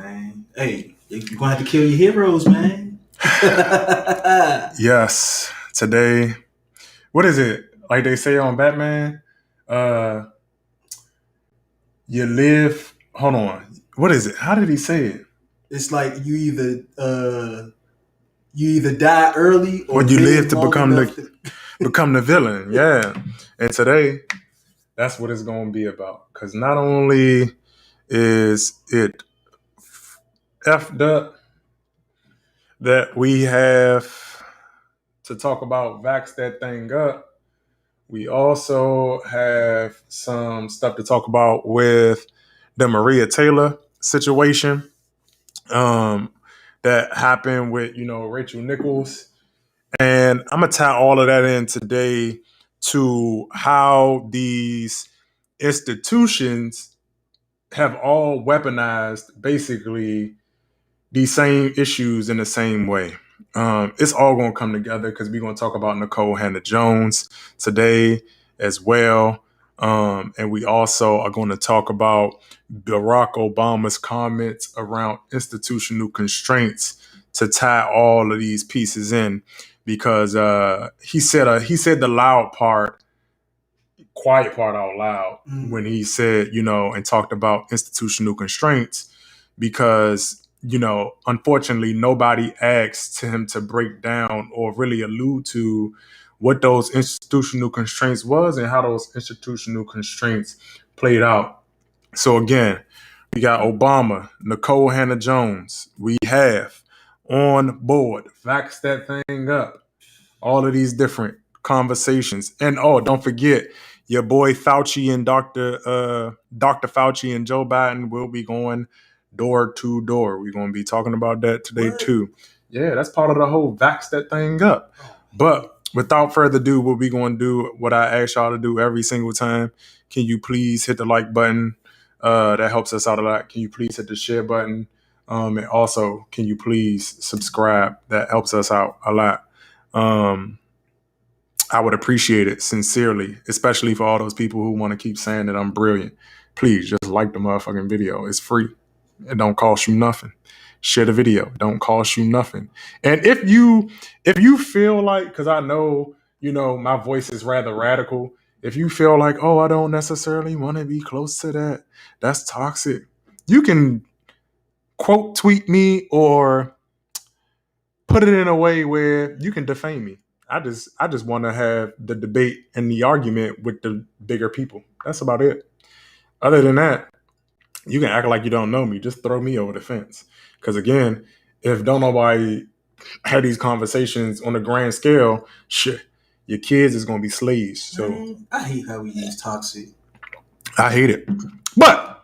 man. Hey, you're gonna have to kill your heroes, man. Yes. Today, what is it? Like they say on Batman, you live. Hold on. What is it? How did he say it? It's like you either die early or When you live to long enough to become the villain. Yeah. And today, that's what it's going to be about. Because not only is it effed up that we have to talk about Vax That Thing Up, we also have some stuff to talk about with the Maria Taylor situation that happened with, Rachel Nicoles. And I'm going to tie all of that in today to how these institutions have all weaponized basically these same issues in the same way. It's all going to come together because we're going to talk about Nikole Hannah-Jones today as well. And we also are going to talk about Barack Obama's comments around institutional constraints to tie all of these pieces in, because he said the loud part, quiet part out loud when he said, and talked about institutional constraints, because unfortunately, nobody asked him to break down or really allude to what those institutional constraints was and how those institutional constraints played out. So again, we got Obama, Nikole Hannah-Jones. We have on board, Vax That Thing Up, all of these different conversations. And don't forget, your boy Fauci and Dr. Fauci and Joe Biden will be going door to door. We're going to be talking about that today too. Yeah, that's part of the whole Vax That Thing Up. But without further ado, what we going to do, what I ask y'all to do every single time, can you please hit the like button? That helps us out a lot. Can you please hit the share button? And also, can you please subscribe? That helps us out a lot. I would appreciate it sincerely, especially for all those people who want to keep saying that I'm brilliant. Please just like the motherfucking video. It's free. It don't cost you nothing. Share the video. It don't cost you nothing. And if you feel like, because I know, my voice is rather radical. If you feel like, I don't necessarily want to be close to that, that's toxic, you can quote tweet me or put it in a way where you can defame me. I just want to have the debate and the argument with the bigger people. That's about it. Other than that, you can act like you don't know me. Just throw me over the fence. Because again, if don't nobody have these conversations on a grand scale, shit, your kids is gonna be slaves. So man, I hate how we use toxic. I hate it. But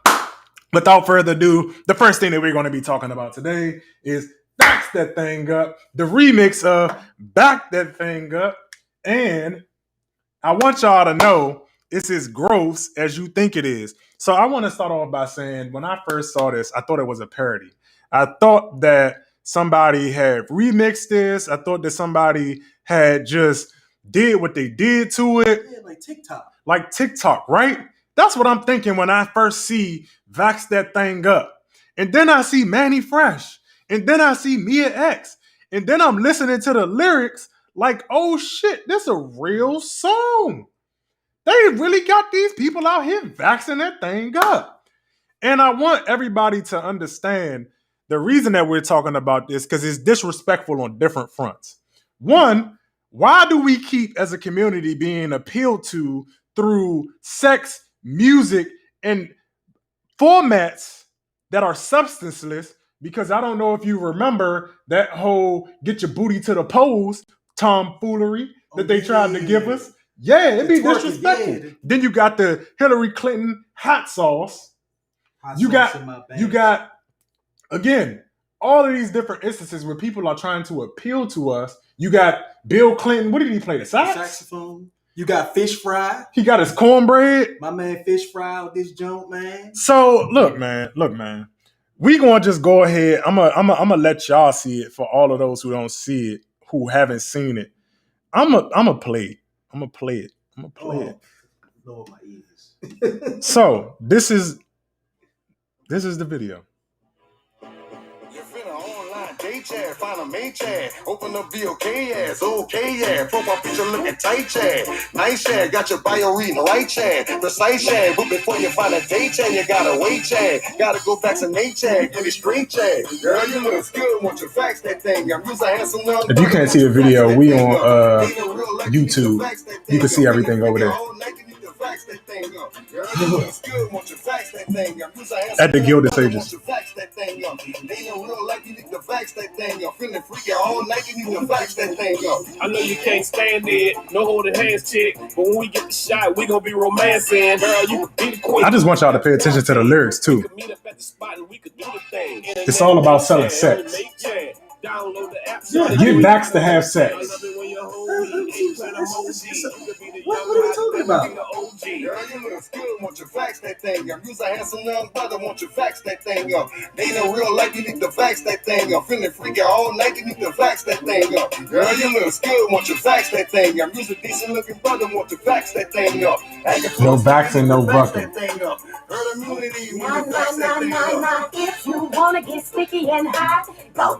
without further ado, the first thing that we're going to be talking about today is Back That Thing Up, the remix of Back That Thing Up. And I want y'all to know it's as gross as you think it is. So I want to start off by saying, when I first saw this, I thought it was a parody. I thought that somebody had remixed this. I thought that somebody had just did what they did to it. Yeah, like TikTok, right? That's what I'm thinking when I first see Vax That Thing Up. And then I see Manny Fresh. And then I see Mia X. And then I'm listening to the lyrics like, oh shit, this is a real song. They really got these people out here vaxing that thing up. And I want everybody to understand the reason that we're talking about this, because it's disrespectful on different fronts. One, why do we keep as a community being appealed to through sex, music, and formats that are substanceless? Because I don't know if you remember that whole get your booty to the pose tomfoolery that they tried to give us. Yeah, it'd be disrespectful. Then you got the Hillary Clinton hot sauce. You got again, all of these different instances where people are trying to appeal to us. You got Bill Clinton. What did he play? The saxophone. You got Fish Fry. He got his cornbread. My man Fish Fry with this junk, man. So look, man. We gonna just go ahead. I'm gonna let y'all see it for all of those who don't see it, who haven't seen it. I'm gonna play it. Lord, my ears. So this is the video. J chat, find a main chat, open up VOK ass, okay ass, profile picture looking tight chat, nice chat, got your bio reading right chat, precise chat, but before you find a date chat, you gotta wait chat, gotta go vaccinate chat, get it straight chat, girl you look good, want you fax that thing, I'm using handsome young. If you can't see the video, we on YouTube. You can see everything over there. At the Gilded Sages. I know you can't stand it, no holding hands, chick. But when we get the shot, we gonna be romancing. Girl, you can be the queen. I just want y'all to pay attention to the lyrics too. It's all about selling sex. Get vaxxed to have sex. What are we talking about? Girl, you look good, want you fax that thing up. You's a handsome young brother, want you fax that thing up. They know real life, you need to fax that thing up. Feeling freaky all night, you need to fax that thing up. Girl, you look good, want you fax that thing up. You's a decent looking brother, want you fax that thing up. No vaxxing, no bucking. Herd immunity, Nah, if you wanna get sticky and hot, go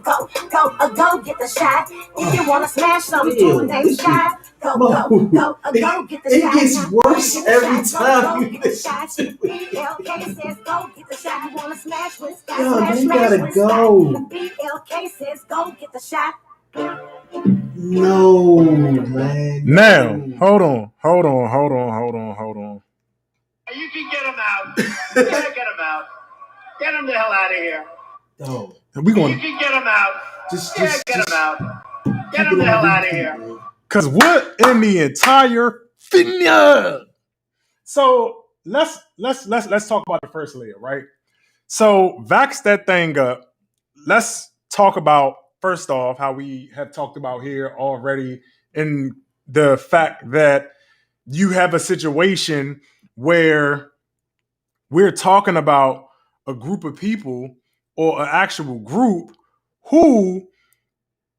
get the shot. If you wanna smash some two names shot, go get the shot. It gets worse every time you listen to it. BLK says go get the shot. You wanna smash with Scott, Yo, smash, you smash gotta with go. Scott. BLK says go get the shot. No, man. Now, hold on. You can get him out. You gotta get him out. Get him the hell out of here. No. We You going can get him out. Just Get him out. Get him the hell out of here. cause what in the entire thing? So let's talk about the first layer, right? So vax that thing up. Let's talk about first off how we have talked about here already in the fact that you have a situation where we're talking about a group of people or an actual group who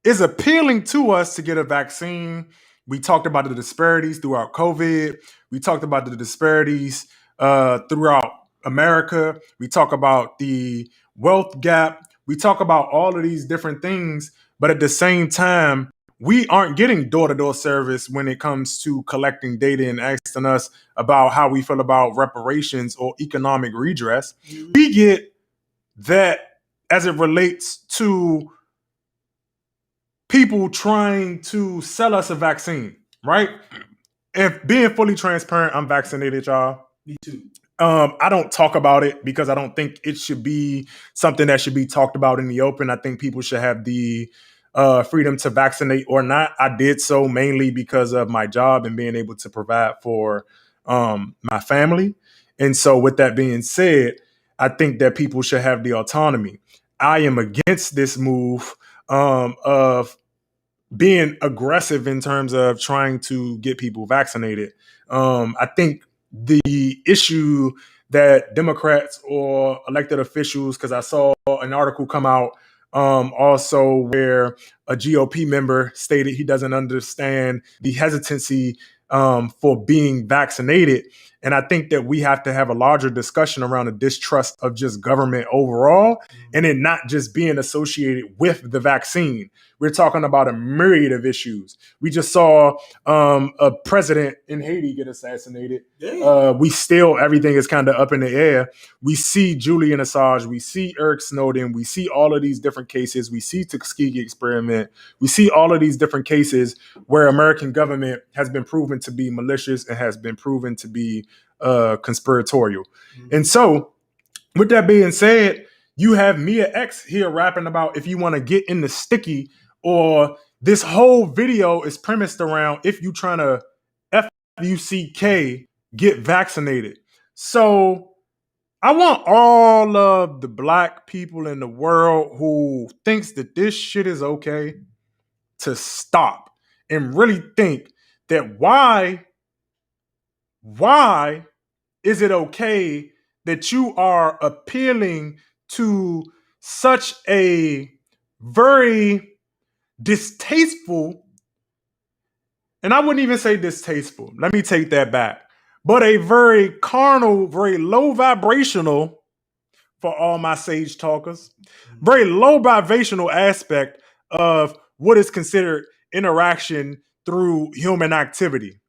is appealing to us to get a vaccine. We talked about the disparities throughout COVID. We talked about the disparities throughout America. We talk about the wealth gap. We talk about all of these different things, but at the same time, we aren't getting door-to-door service when it comes to collecting data and asking us about how we feel about reparations or economic redress. We get that as it relates to people trying to sell us a vaccine, right? And being fully transparent, I'm vaccinated, y'all. Me too. I don't talk about it because I don't think it should be something that should be talked about in the open. I think people should have the freedom to vaccinate or not. I did so mainly because of my job and being able to provide for my family. And so with that being said, I think that people should have the autonomy. I am against this move of being aggressive in terms of trying to get people vaccinated. I think the issue that Democrats or elected officials, because I saw an article come out also where a GOP member stated he doesn't understand the hesitancy for being vaccinated. And I think that we have to have a larger discussion around the distrust of just government overall, and it not just being associated with the vaccine. We're talking about a myriad of issues. We just saw a president in Haiti get assassinated. We still, everything is kind of up in the air. We see Julian Assange. We see Eric Snowden. We see all of these different cases. We see Tuskegee experiment. We see all of these different cases where American government has been proven to be malicious and has been proven to be conspiratorial. Mm-hmm. And so with that being said, you have Mia X here rapping about if you want to get in the sticky, or this whole video is premised around if you trying to F-U-C-K, get vaccinated. So I want all of the Black people in the world who thinks that this shit is okay to stop and really think that why is it okay that you are appealing to such a very distasteful, and I wouldn't even say distasteful, let me take that back, but a very carnal, very low vibrational for all my sage talkers. Very low vibrational aspect of what is considered interaction through human activity.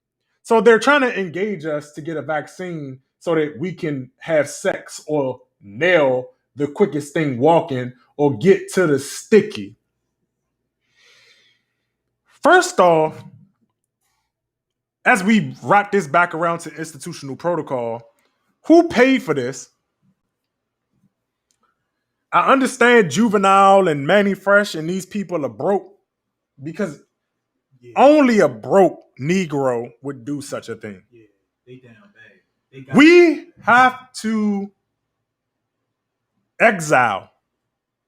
So they're trying to engage us to get a vaccine so that we can have sex or nail the quickest thing walking or get to the sticky. First off, as we wrap this back around to institutional protocol, who paid for this? I understand Juvenile and Manny Fresh and these people are broke because only a broke Negro would do such a thing. Yeah, they down bad. We have to exile.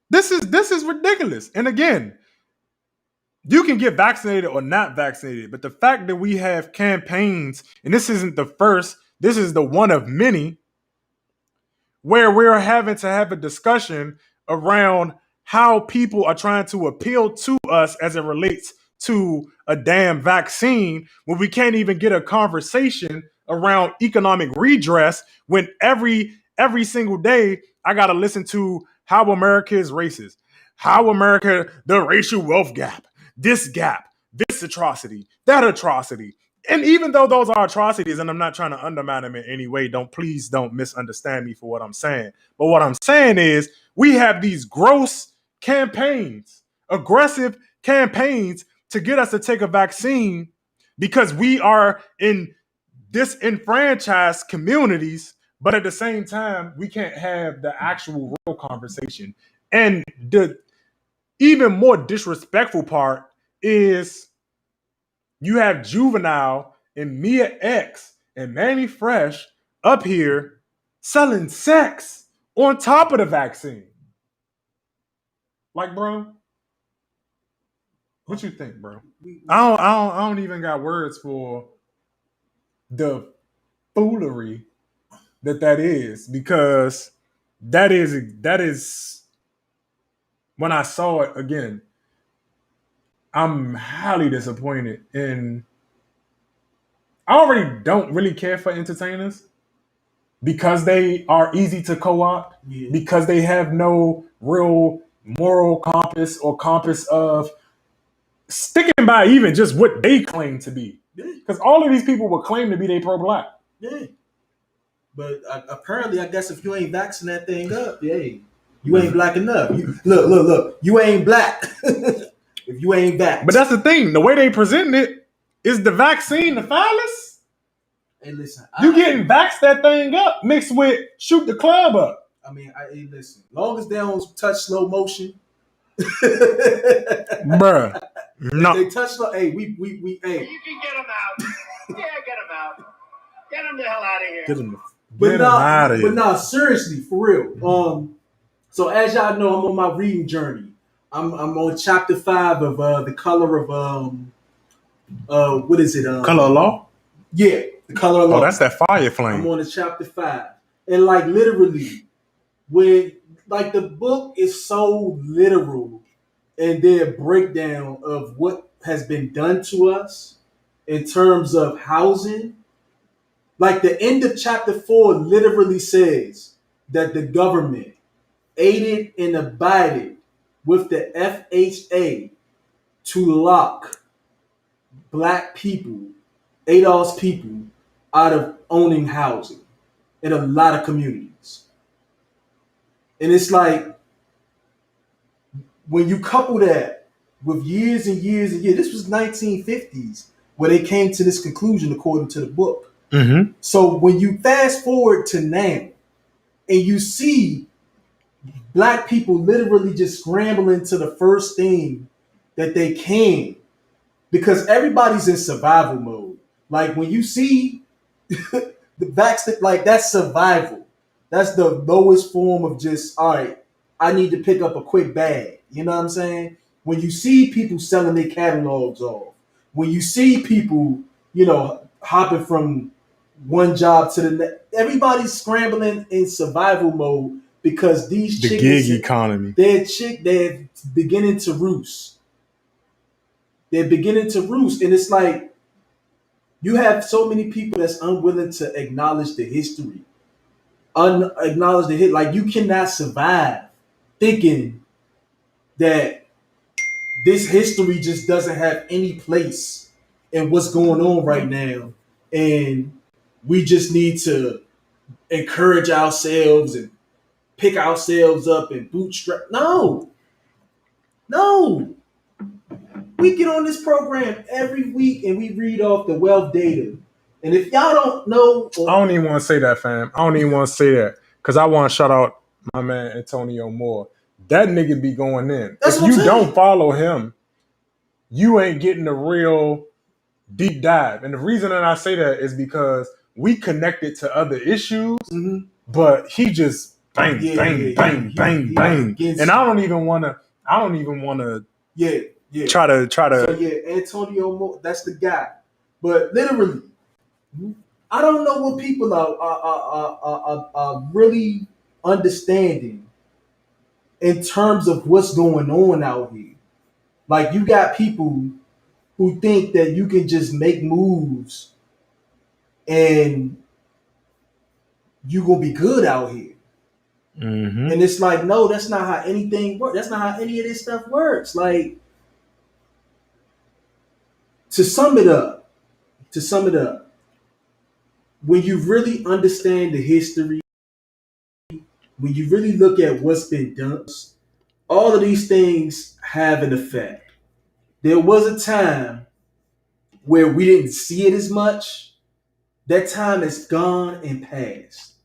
This is ridiculous. And again, you can get vaccinated or not vaccinated, but the fact that we have campaigns, and this isn't the first, this is the one of many, where we're having to have a discussion around how people are trying to appeal to us as it relates to a damn vaccine when we can't even get a conversation around economic redress when every single day I got to listen to how America is racist, how America, the racial wealth gap, this atrocity, that atrocity. And even though those are atrocities, and I'm not trying to undermine them in any way, please don't misunderstand me for what I'm saying. But what I'm saying is we have these gross campaigns, aggressive campaigns to get us to take a vaccine because we are in disenfranchised communities, but at the same time, we can't have the actual real conversation. And the even more disrespectful part is you have Juvenile and Mia X and Manny Fresh up here selling sex on top of the vaccine. Like, bro, what you think, bro? I don't even got words for the foolery that is, because that is when I saw it again, I'm highly disappointed in. I already don't really care for entertainers because they are easy to co-opt, because they have no real moral compass or compass of sticking by even just what they claim to be. Because all of these people will claim to be they pro-black. Yeah. But apparently, I guess if you ain't vaxxing that thing up, you ain't black enough. Look, you ain't black. If you ain't vaxxed. But that's the thing. The way they present it is the vaccine the phallus. Hey, listen. You getting vaxxed that thing up mixed with shoot the club up. I mean, hey, listen. Long as they don't touch slow motion. Bruh. No. They touch slow. Hey, we hey. You can get them out. Yeah, get them out. Get them the hell out of here. Get them out of here. But nah, seriously, for real. So as y'all know, I'm on my reading journey. I'm on chapter 5 of the color of what is it? Color of Law? Yeah, the color of law. Oh, that's that fire flame. I'm on the chapter 5. And like literally, when like the book is so literal in their breakdown of what has been done to us in terms of housing. Like the end of chapter 4 literally says that the government aided and abided with the FHA to lock black people, ADOS people, out of owning housing in a lot of communities. And it's like, when you couple that with years and years and years, this was 1950s where they came to this conclusion according to the book. Mm-hmm. So when you fast forward to now and you see black people literally just scrambling to the first thing that they can, because everybody's in survival mode. Like when you see the vaccine, like that's survival. That's the lowest form of just, all right, I need to pick up a quick bag. You know what I'm saying? When you see people selling their catalogs off, when you see people, hopping from one job to the next, everybody's scrambling in survival mode because these the chickens, gig economy, they're beginning to roost. They're beginning to roost, and it's like you have so many people that's unwilling to acknowledge the history unacknowledge the hit. Like you cannot survive thinking that this history just doesn't have any place in what's going on right now, and we just need to encourage ourselves and pick ourselves up and bootstrap. No, no. We get on this program every week and we read off the wealth data. And if y'all don't know, I don't even want to say that, fam. I don't even want to say that because I want to shout out my man Antonio Moore. That nigga be going in. That's If what I'm you saying. don't follow him, you ain't getting the real deep dive. And the reason that I say that is because we connected to other issues, but he just bang, bang. And I don't even want to. Try to. So yeah, Antonio Moore, that's the guy. But literally, I don't know what people are really understanding in terms of what's going on out here. Like you got people who think that you can just make moves and you gonna be good out here. Mm-hmm. And it's like, no, that's not how anything works. That's not how any of this stuff works. Like, to sum it up, when you really understand the history, when you really look at what's been done, all of these things have an effect. There was a time where we didn't see it as much. That time is gone and past.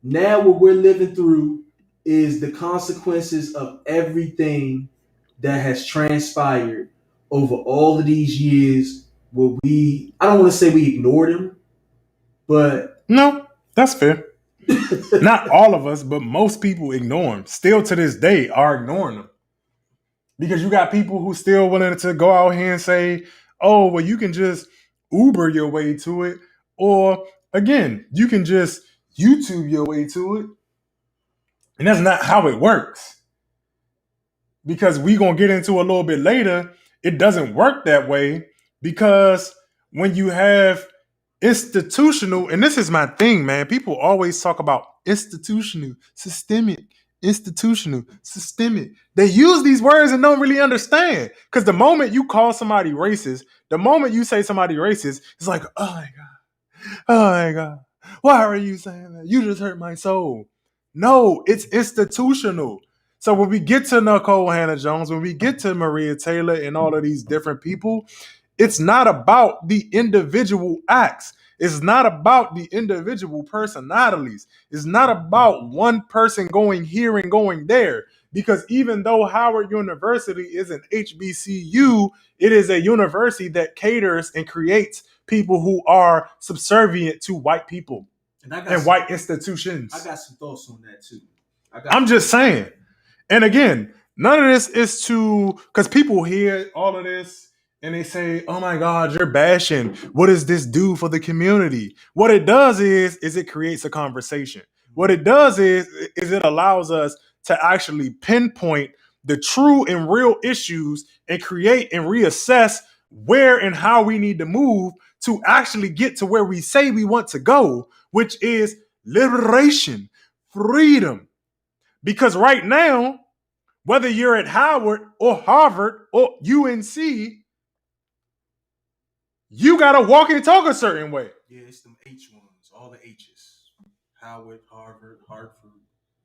Now what we're living through is the consequences of everything that has transpired over all of these years where I don't want to say we ignored him, but No, that's fair. Not all of us, but most people ignore him. Still to this day are ignoring him. Because you got people who still willing to go out here and say, oh, well, you can just Uber your way to it. Or again, you can just YouTube your way to it. And that's not how it works. Because we going to get into a little bit later, it doesn't work that way. Because when you have institutional, and this is my thing, man. People always talk about institutional, systemic, institutional, systemic. They use these words and don't really understand. Because the moment you call somebody racist, the moment you say somebody racist, it's like, oh my God, oh my God, why are you saying that? You just hurt my soul. No, it's institutional. So when we get to Nicole Hannah Jones, when we get to Maria Taylor and all of these different people, it's not about the individual acts. It's not about the individual personalities. It's not about one person going here and going there. Because even though Howard University is an HBCU, it is a university that caters and creates people who are subservient to white people and white institutions. I got some thoughts on that too. I'm just saying. And again, none of this is to, because people hear all of this and they say, oh my God, you're bashing. What does this do for the community? What it does is it creates a conversation. What it does is it allows us to actually pinpoint the true and real issues and create and reassess where and how we need to move to actually get to where we say we want to go, which is liberation, freedom. Because right now, whether you're at Howard or Harvard or UNC, you got to walk and talk a certain way. Yeah, it's them H ones, all the H's. Howard, Harvard, Hartford.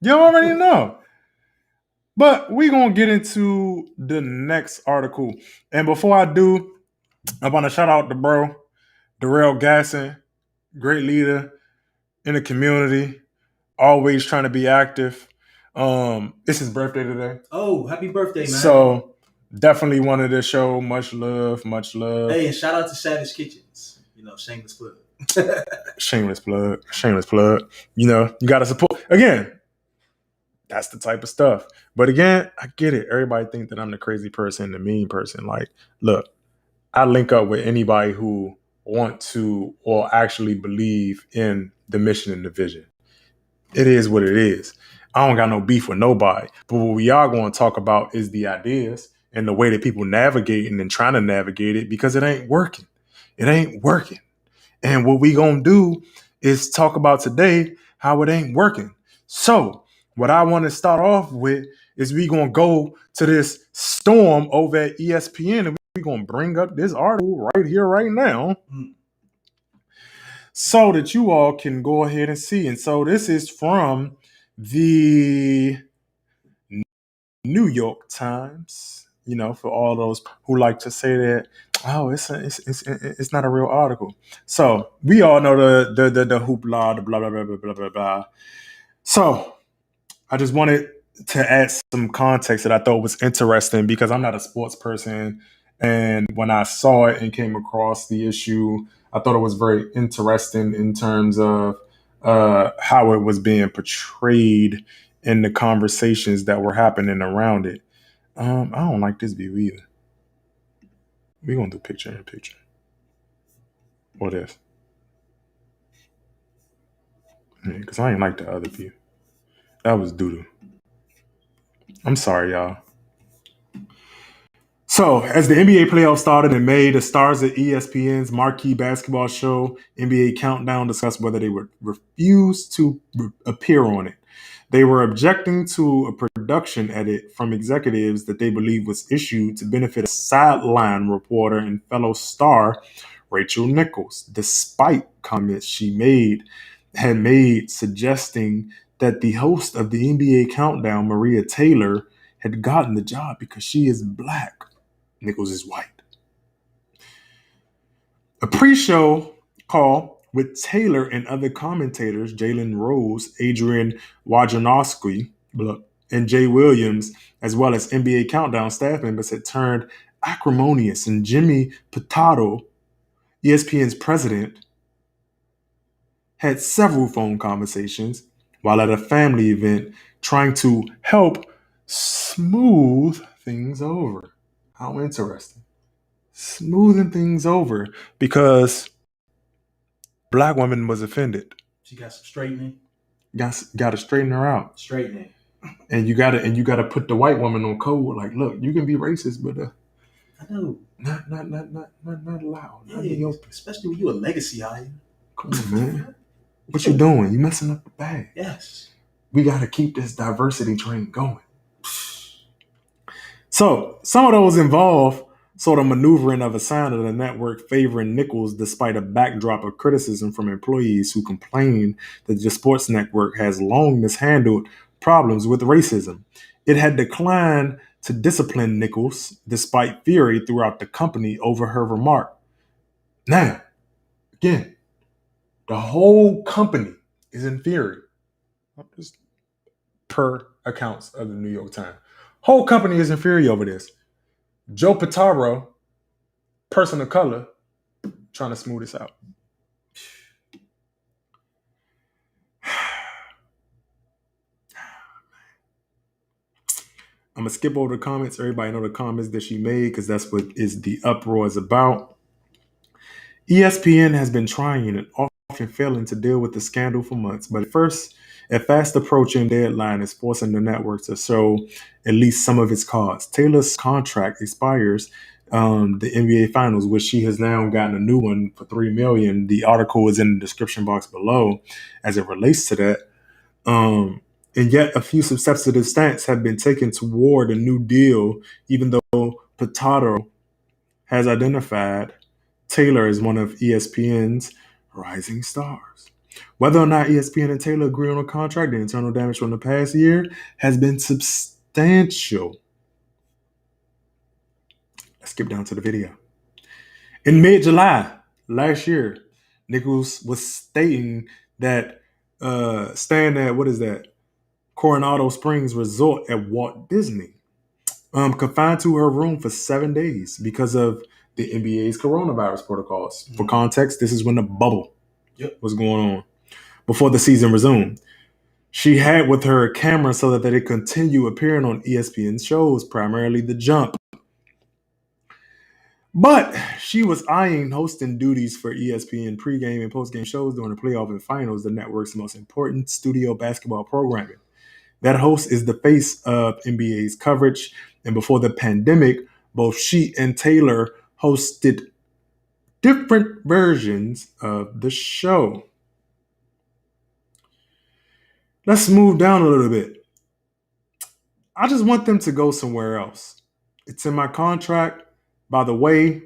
You already know. But we're going to get into the next article. And before I do, I want to shout out to bro, Darrell Gasson, great leader in the community, always trying to be active. It's his birthday today. Oh, happy birthday, man. So definitely wanted to show much love, much love. Hey, and shout out to Savage Kitchens. You know, shameless plug. Shameless plug. You know, you got to support. Again, that's the type of stuff. But again, I get it. Everybody think that I'm the crazy person, the mean person. Like, look, I link up with anybody who want to or actually believe in the mission and the vision. It is what it is. I don't got no beef with nobody. But what we are going to talk about is the ideas and the way that people navigating and trying to navigate it, because it ain't working. It ain't working. And what we going to do is talk about today how it ain't working. So what I want to start off with is we gonna go to this storm over at ESPN and we gonna bring up this article right here, right now, so that you all can go ahead and see. And so this is from the New York Times. You know, for all those who like to say that, oh, it's not a real article. So we all know the hoopla, the blah blah blah blah blah blah blah. So I just wanted to add some context that I thought was interesting because I'm not a sports person, and when I saw it and came across the issue, I thought it was very interesting in terms of how it was being portrayed in the conversations that were happening around it. I don't like this view either. We're gonna do picture in picture. Or this. Because I ain't like the other view. That was doo-doo. I'm sorry, y'all. So, as the NBA playoffs started in May, the stars of ESPN's marquee basketball show, NBA Countdown, discussed whether they would refuse to appear on it. They were objecting to a production edit from executives that they believe was issued to benefit a sideline reporter and fellow star Rachel Nicoles, despite comments she had made suggesting that the host of the NBA Countdown, Maria Taylor, had gotten the job because she is black. Nicoles is white. A pre-show call with Taylor and other commentators, Jalen Rose, Adrian Wojnarowski, and Jay Williams, as well as NBA Countdown staff members, had turned acrimonious, and Jimmy Pitaro, ESPN's president, had several phone conversations while at a family event trying to help smooth things over. How interesting. Smoothing things over because black woman was offended. She got some straightening. Got to straighten her out. Straightening. And you gotta put the white woman on code. Like, look, you can be racist, but I know. not allowed. Yeah, Not in the open. especially when you a legacy hire. Come on, man. What you doing? You messing up the bag. Yes. We gotta keep this diversity train going. So some of those involve sort of maneuvering of a sign of the network favoring Nicoles despite a backdrop of criticism from employees who complain that the sports network has long mishandled problems with racism. It had declined to discipline Nicoles despite fury throughout the company over her remark. Now, again, the whole company is in fury. Per accounts of the New York Times. Whole company is in fury over this. Joe Pitaro, person of color, trying to smooth this out. I'm going to skip over the comments. Everybody know the comments that she made because that's what is the uproar is about. ESPN has been trying and often failing to deal with the scandal for months, but a fast approaching deadline is forcing the network to show at least some of its cards. Taylor's contract expires the NBA Finals, which she has now gotten a new one for $3 million. The article is in the description box below as it relates to that. And yet a few substantive stance have been taken toward a new deal, even though Pitaro has identified Taylor as one of ESPN's rising stars. Whether or not ESPN and Taylor agree on a contract, the internal damage from the past year has been substantial. Let's skip down to the video. In mid-July last year, Nicoles was stating that staying at, Coronado Springs Resort at Walt Disney, confined to her room for 7 days because of the NBA's coronavirus protocols. Mm-hmm. For context, this is when the bubble was going on before the season resumed. She had with her a camera so that they could continue appearing on ESPN shows, primarily The Jump. But she was eyeing hosting duties for ESPN pregame and postgame shows during the playoff and finals, the network's most important studio basketball programming. That host is the face of NBA's coverage, and before the pandemic, both she and Taylor hosted different versions of the show. Let's move down a little bit. I just want them to go somewhere else. It's in my contract. By the way,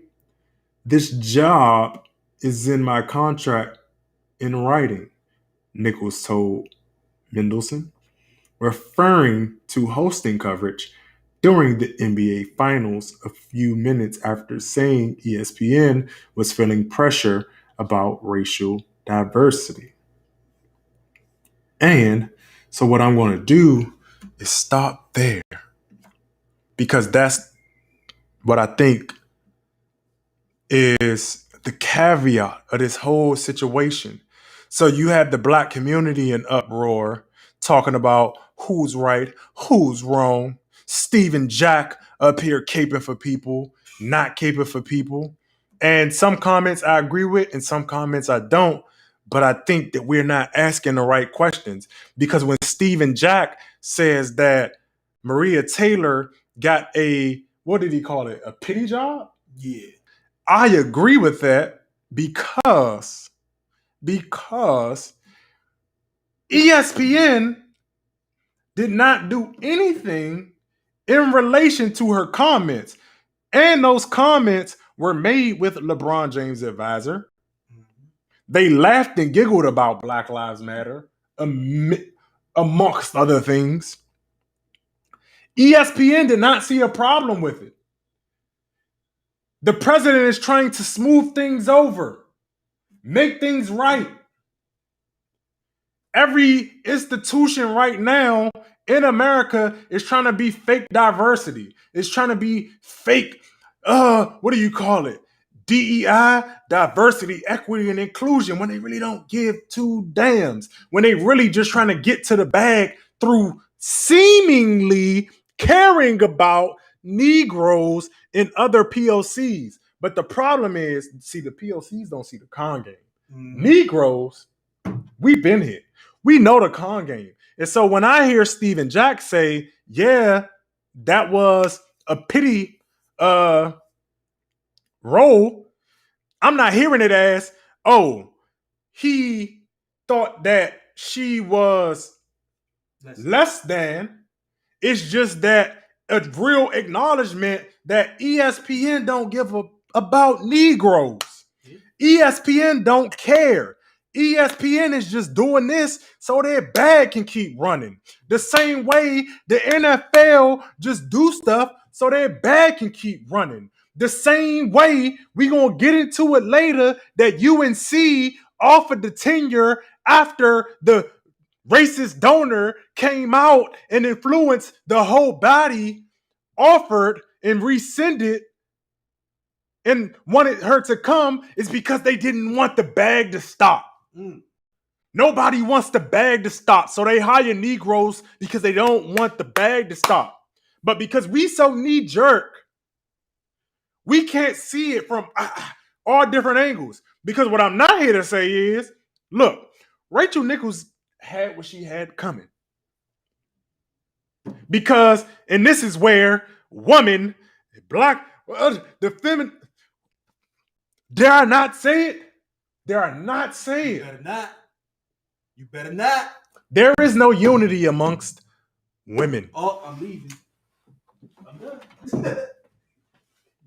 this job is in my contract in writing, Nicoles told Mendelsohn, referring to hosting coverage during the NBA Finals a few minutes after saying ESPN was feeling pressure about racial diversity. And so, what I'm going to do is stop there because that's what I think is the caveat of this whole situation. So you had the black community in uproar talking about who's right, who's wrong. Stephen Jack up here caping for people, not caping for people. And some comments I agree with and some comments I don't. But I think that we're not asking the right questions because when Stephen Jack says that Maria Taylor got what did he call it? A pity job? Yeah. I agree with that because ESPN did not do anything in relation to her comments. And those comments were made with LeBron James' advisor. They laughed and giggled about Black Lives Matter, amongst other things. ESPN did not see a problem with it. The president is trying to smooth things over, make things right. Every institution right now in America is trying to be fake diversity. It's trying to be fake, what do you call it? DEI, diversity, equity, and inclusion, when they really don't give two damns. When they really just trying to get to the bag through seemingly caring about Negroes and other POCs. But the problem is, see, the POCs don't see the con game. Negroes, we've been here. We know the con game. And so when I hear Stephen Jack say, yeah, that was a pity role, I'm not hearing it as, oh, he thought that she was less than. It's just that a real acknowledgement that ESPN don't give about Negroes. ESPN don't care. ESPN is just doing this so their bag can keep running. The same way the NFL just do stuff so their bag can keep running. The same way we gonna get into it later that UNC offered the tenure after the racist donor came out and influenced the whole body, offered and rescinded and wanted her to come is because they didn't want the bag to stop. Nobody wants the bag to stop, so they hire Negroes because they don't want the bag to stop. But because we so knee-jerk, we can't see it from all different angles. Because what I'm not here to say is, look, Rachel Nicoles had what she had coming. Because, and this is where woman, black, the feminine, dare I not say it? Dare I not say it? You better not. You better not. There is no unity amongst women. Oh, I'm leaving. I'm done.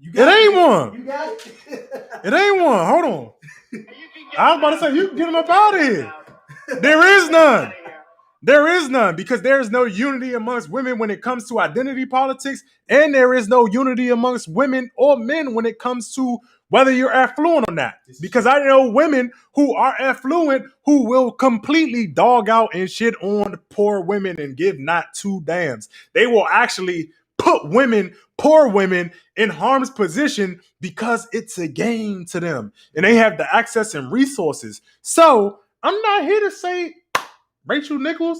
It ain't one. You got it. It ain't one. Hold on. I was about to say, you can get them up out of here. There is none. There is none because there is no unity amongst women when it comes to identity politics, and there is no unity amongst women or men when it comes to whether you're affluent or not. Because I know women who are affluent who will completely dog out and shit on poor women and give not two damns. They will actually put women, poor women, in harm's position because it's a game to them and they have the access and resources. So I'm not here to say, Rachel Nicoles,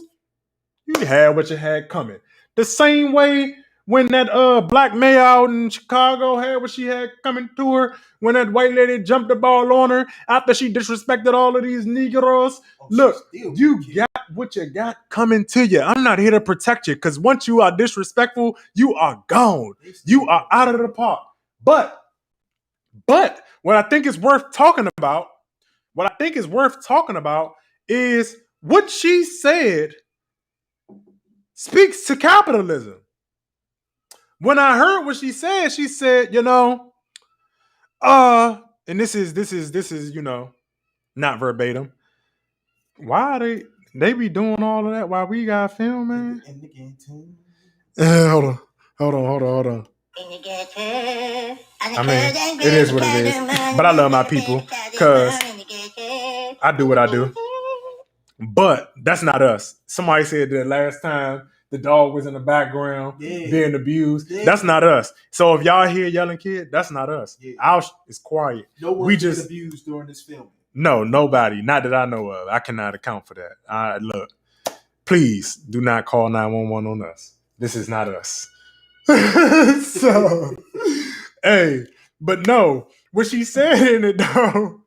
you had what you had coming. The same way when that black mayor out in Chicago had what she had coming to her, when that white lady jumped the ball on her after she disrespected all of these Negroes. Look, you got what you got coming to you. I'm not here to protect you because once you are disrespectful, you are gone. You are out of the park. But what I think is worth talking about, is what she said speaks to capitalism. When I heard what she said, you know, and this is, you know, not verbatim. Why they be doing all of that while we got film, man? In the game team. Hold on. I mean, it is what it is. But I love my people because I do what I do. But that's not us. Somebody said that last time the dog was in the background being abused. Yeah. That's not us. So if y'all hear yelling kid, that's not us. Yeah. Ours is quiet. No one was abused during this film. No, nobody. Not that I know of. I cannot account for that. Look, please do not call 911 on us. This is not us. So, hey, but no, what she said in it though,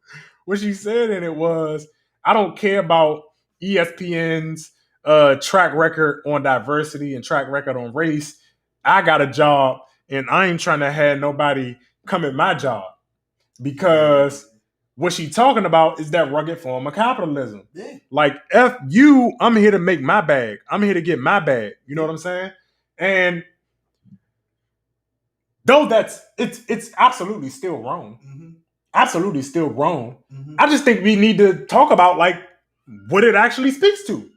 was, I don't care about ESPN's track record on diversity and track record on race. I got a job and I ain't trying to have nobody come at my job, because what she talking about is that rugged form of capitalism. Yeah. Like, F you, I'm here to make my bag. I'm here to get my bag. You know what I'm saying? And though it's absolutely still wrong. Mm-hmm. Absolutely still wrong. Mm-hmm. I just think we need to talk about like what it actually speaks to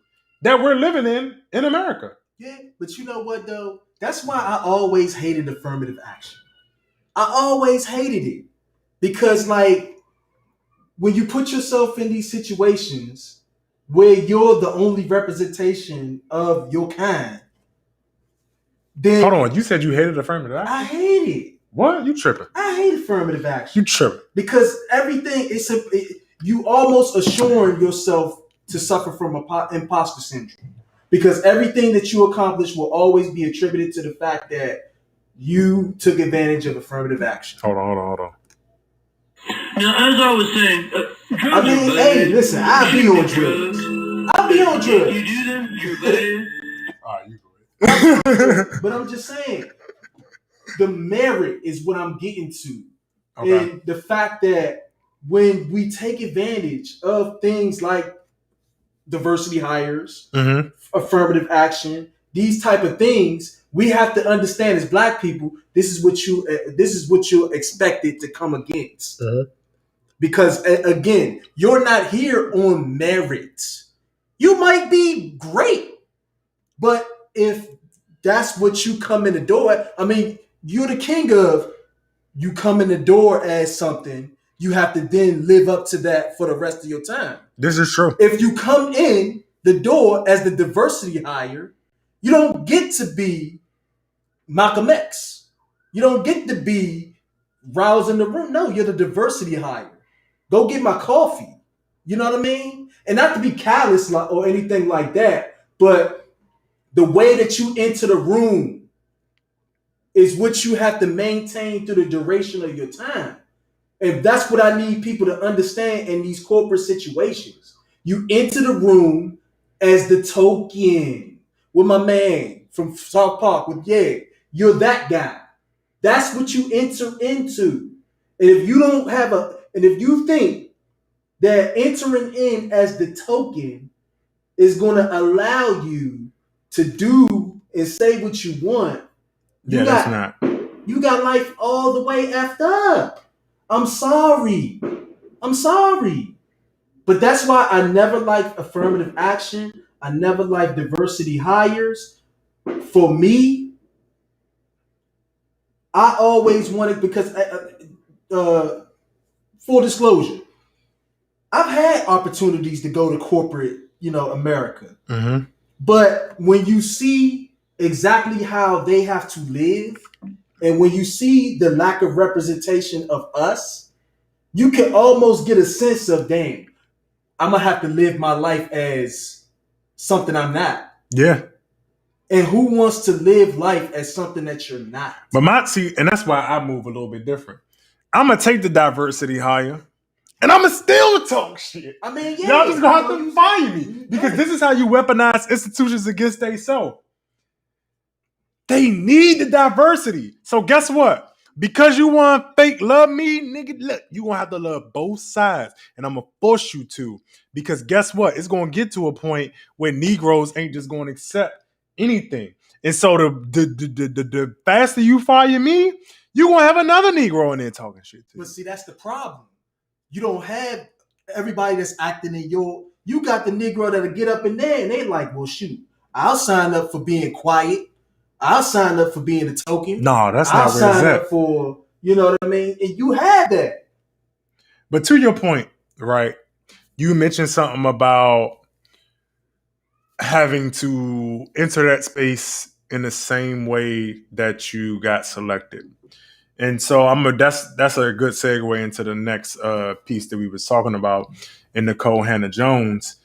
that we're living in America. Yeah, but you know what though? That's why I always hated affirmative action. I always hated it. Because like when you put yourself in these situations where you're the only representation of your kind, then hold on, you said you hated affirmative action? I hate it. What? You tripping? I hate affirmative action. You tripping? Because everything you almost assuring yourself to suffer from imposter syndrome. Because everything that you accomplish will always be attributed to the fact that you took advantage of affirmative action. Hold on. Now, as I was saying, I mean, hey, listen, I'll be on drugs. You do them, you're bad. All right, you go. But I'm just saying, the merit is what I'm getting to. Okay. And the fact that when we take advantage of things like diversity hires, mm-hmm. affirmative action, these type of things, we have to understand as Black people, this is what you're expected to come against. Uh-huh. Because again, you're not here on merit. You might be great, but if that's what you come in the door, I mean, you're the king of, you come in the door as something, you have to then live up to that for the rest of your time. This is true. If you come in the door as the diversity hire, you don't get to be Malcolm X. You don't get to be rousing the room. No, you're the diversity hire. Go get my coffee. You know what I mean? And not to be callous or anything like that, but the way that you enter the room is what you have to maintain through the duration of your time. And that's what I need people to understand in these corporate situations. You enter the room as the token with my man from South Park with you're that guy. That's what you enter into. And if you don't have and if you think that entering in as the token is going to allow you to do and say what you want, you got life all the way effed up. I'm sorry. But that's why I never liked affirmative action. I never liked diversity hires. For me, I always wanted, because full disclosure, I've had opportunities to go to corporate, America. Mm-hmm. But when you see exactly how they have to live, and when you see the lack of representation of us, you can almost get a sense of, damn, I'm going to have to live my life as something I'm not. Yeah. And who wants to live life as something that you're not? But and that's why I move a little bit different. I'm going to take the diversity higher, and I'm going to still talk shit. I mean, y'all just going to have to fire me. Because this is how you weaponize institutions against themselves. They need the diversity. So guess what? Because you want fake love me, nigga, look, you going to have to love both sides. And I'm going to force you to. Because guess what? It's going to get to a point where Negroes ain't just going to accept anything. And so the faster you fire me, you're going to have another Negro in there talking shit to you. But see, that's the problem. You don't have everybody that's acting in your. You got the Negro that'll get up in there and they like, well, shoot, I'll sign up for being quiet. I'll sign up for being a token. No, that's I'll not where it's sign at. up for, you know what I mean? And you have that. But to your point, right, you mentioned something about having to enter that space in the same way that you got selected. And so that's a good segue into the next piece that we was talking about in Nikole Hannah-Jones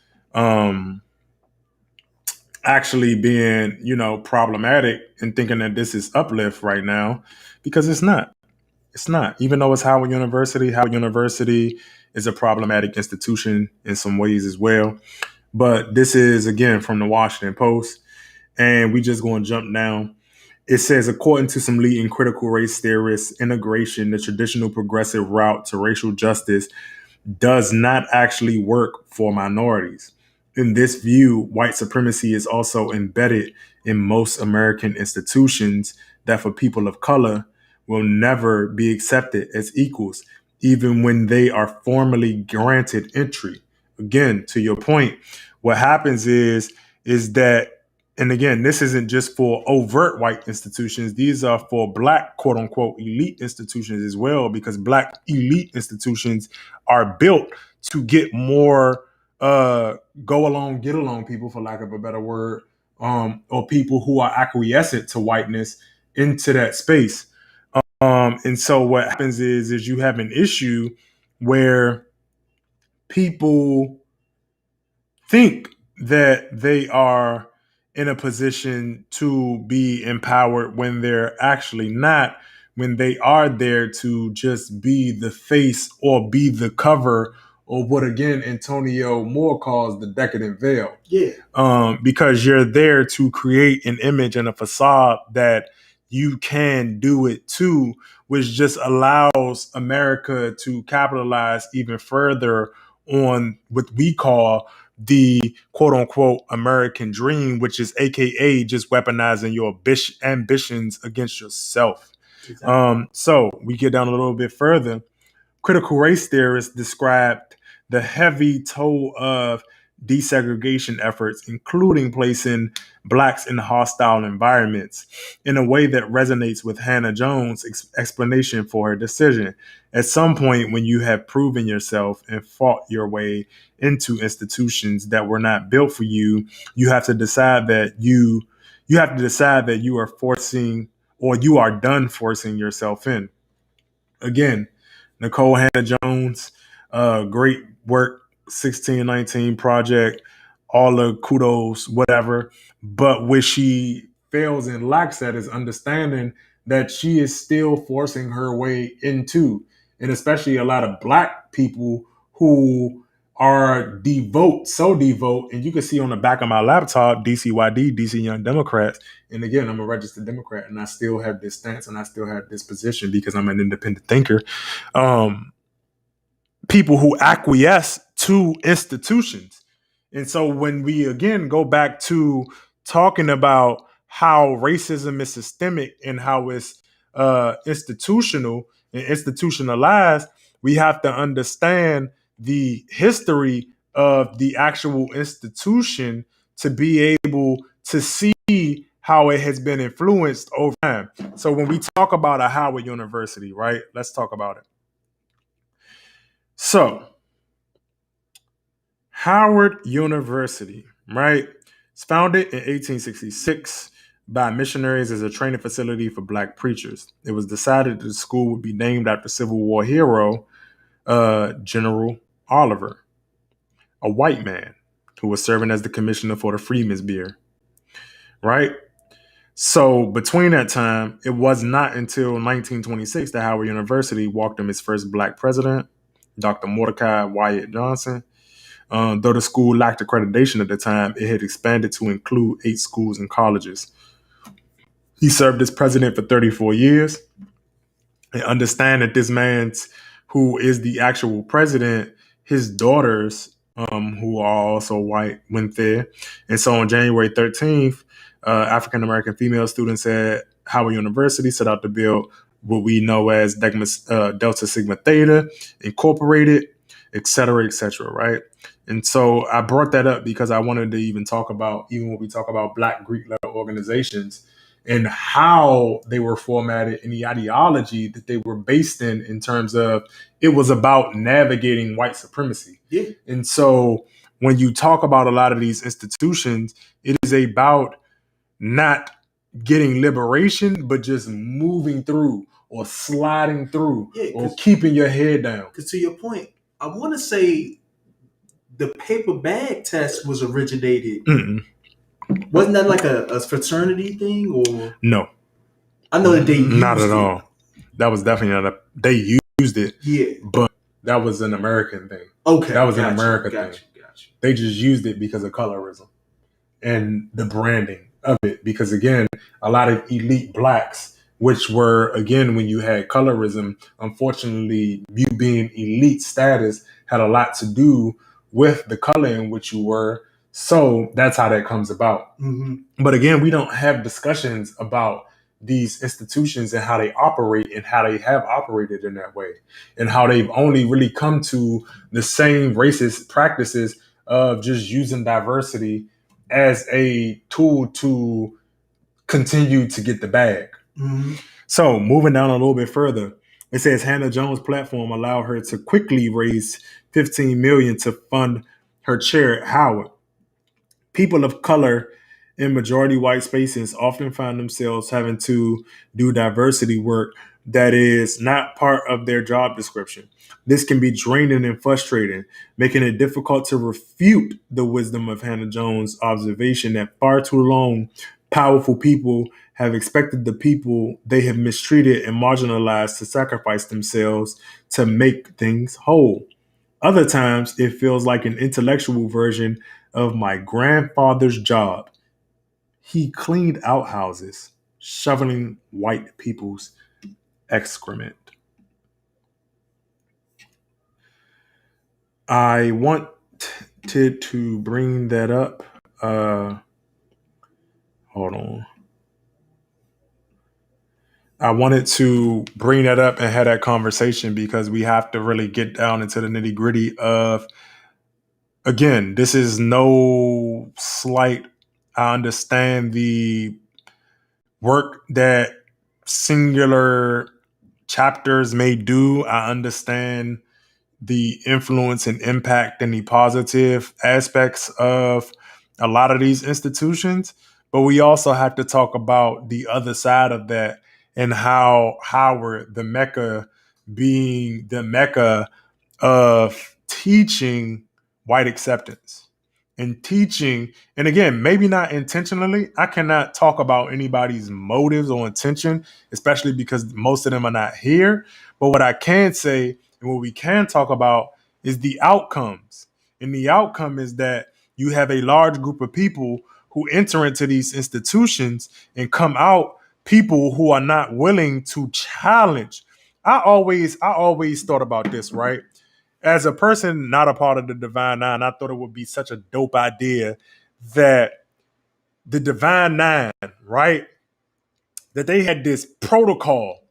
actually being, problematic and thinking that this is uplift right now, because it's not. It's not. Even though it's Howard University is a problematic institution in some ways as well. But this is, again, from the Washington Post, and we just going to jump down. It says, according to some leading critical race theorists, integration, the traditional progressive route to racial justice, does not actually work for minorities. In this view, white supremacy is also embedded in most American institutions that for people of color will never be accepted as equals, even when they are formally granted entry. Again, to your point, what happens is that, and again, this isn't just for overt white institutions. These are for black, quote unquote, elite institutions as well, because black elite institutions are built to get more go along, get along people, for lack of a better word, or people who are acquiescent to whiteness into that space. And so what happens is you have an issue where people think that they are in a position to be empowered when they're actually not, when they are there to just be the face or be the cover of what, again, Antonio Moore calls the decadent veil. Yeah. Because you're there to create an image and a facade that you can do it too, which just allows America to capitalize even further on what we call the quote unquote American dream, which is AKA just weaponizing your ambitions against yourself. Exactly. So we get down a little bit further. Critical race theorists described the heavy toll of desegregation efforts, including placing blacks in hostile environments, in a way that resonates with Hannah-Jones' explanation for her decision. At some point, when you have proven yourself and fought your way into institutions that were not built for you, you have to decide that you are forcing, or you are done forcing yourself in. Again, Nikole Hannah-Jones, great work, 1619 Project, all the kudos, whatever. But where she fails and lacks at is understanding that she is still forcing her way into, and especially a lot of black people who are so devote, and you can see on the back of my laptop, DCYD, DC Young Democrats. And again, I'm a registered Democrat, and I still have this stance and I still have this position because I'm an independent thinker. People who acquiesce to institutions. And so when we again go back to talking about how racism is systemic and how it's institutional and institutionalized, we have to understand the history of the actual institution to be able to see how it has been influenced over time. So when we talk about a Howard University, right, let's talk about it. So Howard University, right? It's founded in 1866 by missionaries as a training facility for black preachers. It was decided that the school would be named after Civil War hero General Oliver, a white man who was serving as the commissioner for the Freedmen's Bureau, right? So between that time, it was not until 1926 that Howard University welcomed its first black president, Dr. Mordecai Wyatt Johnson. Though the school lacked accreditation at the time, it had expanded to include 8 schools and colleges. He served as president for 34 years. And understand that this man's, who is the actual president, his daughters, who are also white, went there. And so on January 13th, African American female students at Howard University set out to build what we know as Delta Sigma Theta Incorporated, et cetera, right? And so I brought that up because I wanted to even talk about, even when we talk about Black Greek letter organizations and how they were formatted and the ideology that they were based in terms of it was about navigating white supremacy. Yeah. And so when you talk about a lot of these institutions, it is about not getting liberation, but just moving through or sliding through or keeping your head down. Because to your point, I want to say the paper bag test was originated. Mm-mm. Wasn't that like a fraternity thing? Or no? I know that they used not at all. That was definitely not they used it. Yeah, but that was an American thing. Okay, that was an American thing. Gotcha. They just used it because of colorism and the branding of it. Because again, a lot of elite Blacks, which were again when you had colorism, unfortunately, you being elite status had a lot to do with the color in which you were. So that's how that comes about. Mm-hmm. But again, we don't have discussions about these institutions and how they operate and how they have operated in that way and how they've only really come to the same racist practices of just using diversity as a tool to continue to get the bag. Mm-hmm. So moving down a little bit further, it says Hannah Jones' platform allowed her to quickly raise $15 million to fund her chair at Howard. People of color in majority white spaces often find themselves having to do diversity work that is not part of their job description. This can be draining and frustrating, making it difficult to refute the wisdom of Hannah Jones' observation that far too long, powerful people have expected the people they have mistreated and marginalized to sacrifice themselves to make things whole. Other times, it feels like an intellectual version of my grandfather's job. He cleaned outhouses, shoveling white people's excrement. I wanted to bring that up. Hold on. I wanted to bring that up and have that conversation because we have to really get down into the nitty gritty of, again, this is no slight. I understand the work that singular chapters may do. I understand the influence and impact and the positive aspects of a lot of these institutions, but we also have to talk about the other side of that and how Howard, the Mecca, being the Mecca of teaching white acceptance and teaching, and again, maybe not intentionally. I cannot talk about anybody's motives or intention, especially because most of them are not here. But what I can say and what we can talk about is the outcomes. And the outcome is that you have a large group of people who enter into these institutions and come out people who are not willing to challenge. I always thought about this, right? As a person not a part of the Divine Nine, I thought it would be such a dope idea that the Divine Nine, right, that they had this protocol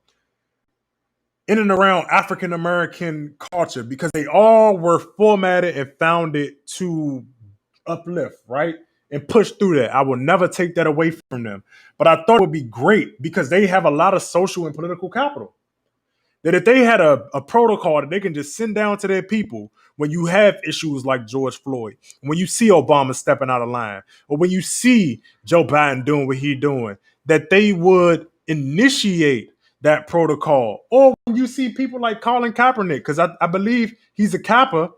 in and around African American culture because they all were formatted and founded to uplift, right? And push through that. I will never take that away from them. But I thought it would be great because they have a lot of social and political capital. That if they had a protocol that they can just send down to their people when you have issues like George Floyd, when you see Obama stepping out of line, or when you see Joe Biden doing what he's doing, that they would initiate that protocol. Or when you see people like Colin Kaepernick, because I believe he's a Kappa,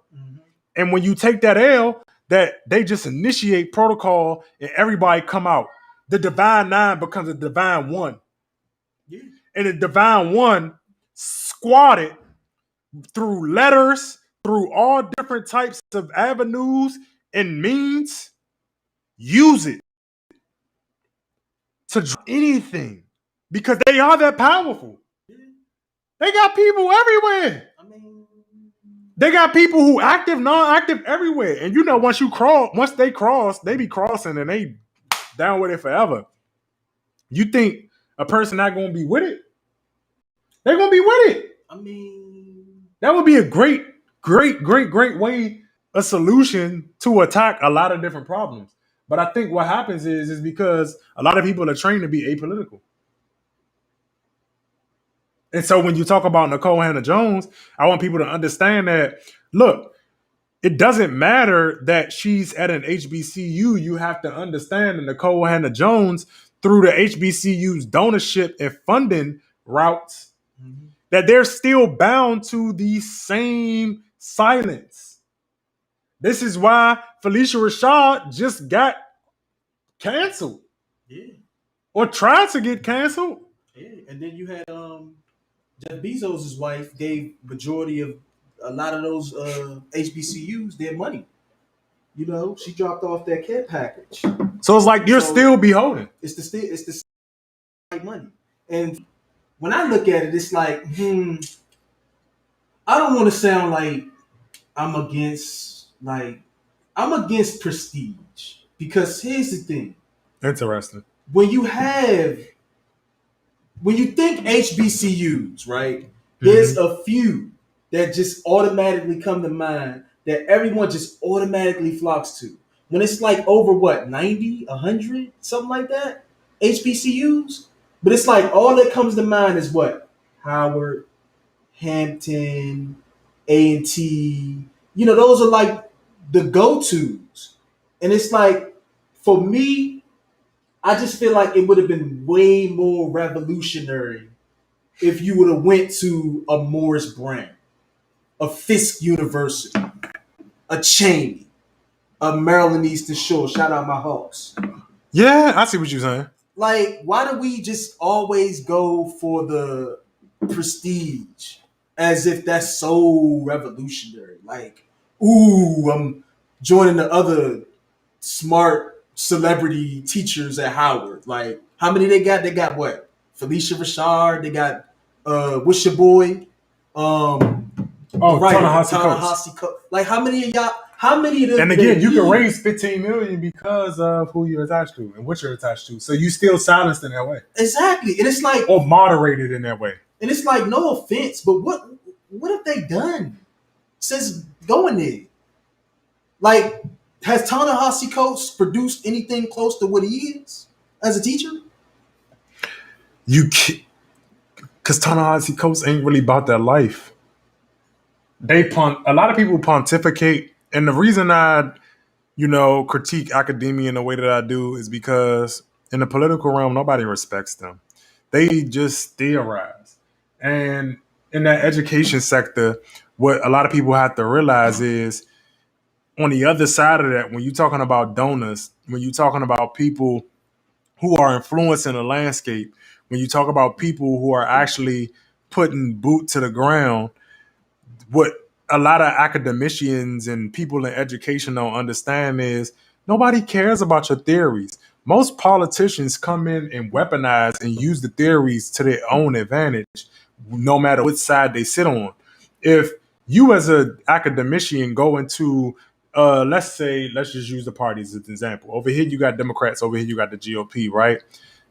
and when you take that L, that they just initiate protocol and everybody come out. The Divine Nine becomes a Divine One. Yeah. And the Divine One squatted through letters, through all different types of avenues and means, use it to do anything because they are that powerful. They got people everywhere. They got people who active, non-active everywhere. And you know, once they cross, they be crossing and they down with it forever. You think a person not going to be with it? They're going to be with it. I mean, that would be a great way, a solution to attack a lot of different problems. But I think what happens is because a lot of people are trained to be apolitical. And so when you talk about Nikole Hannah-Jones, I want people to understand that, look, it doesn't matter that she's at an HBCU. You have to understand that Nikole Hannah-Jones, through the HBCU's donorship and funding routes, that they're still bound to the same silence. This is why Felicia Rashad just got canceled. Yeah. Or tried to get canceled. Yeah. And then you had Jeff Bezos' wife gave majority of a lot of those HBCUs their money. You know, she dropped off that care package. So it's like you're still beholden. It's the money. And when I look at it, it's like, I don't want to sound like I'm against prestige, because here's the thing. Interesting. When you think HBCUs, right? There's a few that just automatically come to mind that everyone just automatically flocks to. When it's like over 90, 100, something like that, HBCUs. But it's like all that comes to mind is what? Howard, Hampton, A&T. You know, those are like the go-tos. And it's like, for me, I just feel like it would have been way more revolutionary if you would have went to a Morris Brown, a Fisk University, a Cheney, a Maryland Eastern Shore. Shout out my Hawks. Yeah, I see what you're saying. Like, why do we just always go for the prestige as if that's so revolutionary? Like, ooh, I'm joining the other smart celebrity teachers at Howard. Like, how many they got? They got what? Felicia Rashad. They got what's your boy? Ta-Nehisi Coates. Like, how many of y'all? How many of them? And again, you can raise $15 million because of who you're attached to and what you're attached to. So you still silenced in that way. Exactly, and it's like, or moderated in that way. And it's like, no offense, but what have they done since going there? Like, has Ta-Nehisi Coates produced anything close to what he is as a teacher? Because Ta-Nehisi Coates ain't really about that life. A lot of people pontificate, and the reason I, critique academia in the way that I do is because in the political realm, nobody respects them. They just theorize. And in that education sector, what a lot of people have to realize is, on the other side of that, when you're talking about donors, when you're talking about people who are influencing the landscape, when you talk about people who are actually putting boot to the ground, what a lot of academicians and people in education don't understand is nobody cares about your theories. Most politicians come in and weaponize and use the theories to their own advantage, no matter which side they sit on. If you as an academician go into, let's just use the parties as an example. Over here you got Democrats, over here you got the GOP, right?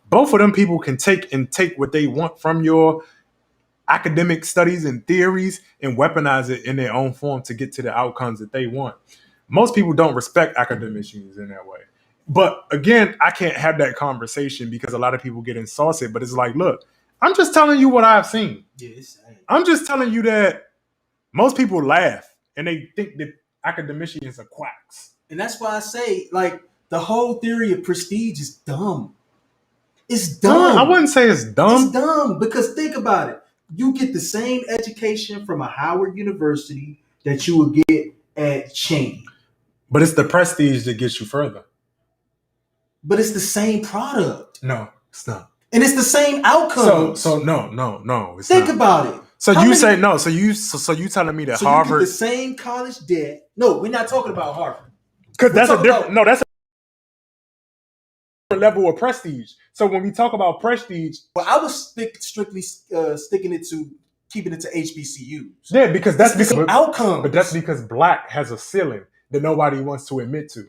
Both of them people can take what they want from your academic studies and theories and weaponize it in their own form to get to the outcomes that they want. Most people don't respect academicians in that way. But again, I can't have that conversation because a lot of people get insulted. But it's like, look, I'm just telling you what I've seen. Yes, I'm just telling you that most people laugh and they think that academicians are quacks. And that's why I say, like, the whole theory of prestige is dumb. It's dumb. I wouldn't say it's dumb. It's dumb because think about it. You get the same education from a Howard University that you would get at Cheney. But it's the prestige that gets you further. But it's the same product. No, it's not. And it's the same outcome. So no. Think about it. So you say no. So you telling me that Harvard, you get the same college debt? No, we're not talking about Harvard. Because that's a different. No, that's a level of prestige. So when we talk about prestige, well, I was strictly keeping it to HBCUs. Yeah, because that's because outcome. But that's because black has a ceiling that nobody wants to admit to.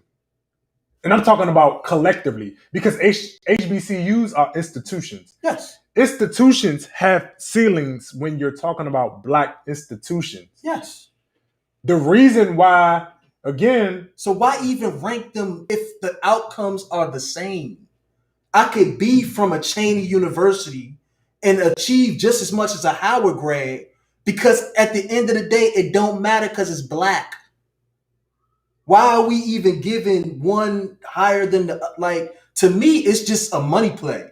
And I'm talking about collectively because HBCUs are institutions. Yes. Institutions have ceilings when you're talking about black institutions. Yes. The reason why, again, so why even rank them if the outcomes are the same? I could be from a Cheney University and achieve just as much as a Howard grad because at the end of the day, it don't matter because it's black. Why are we even giving one higher than the, like, to me, it's just a money play.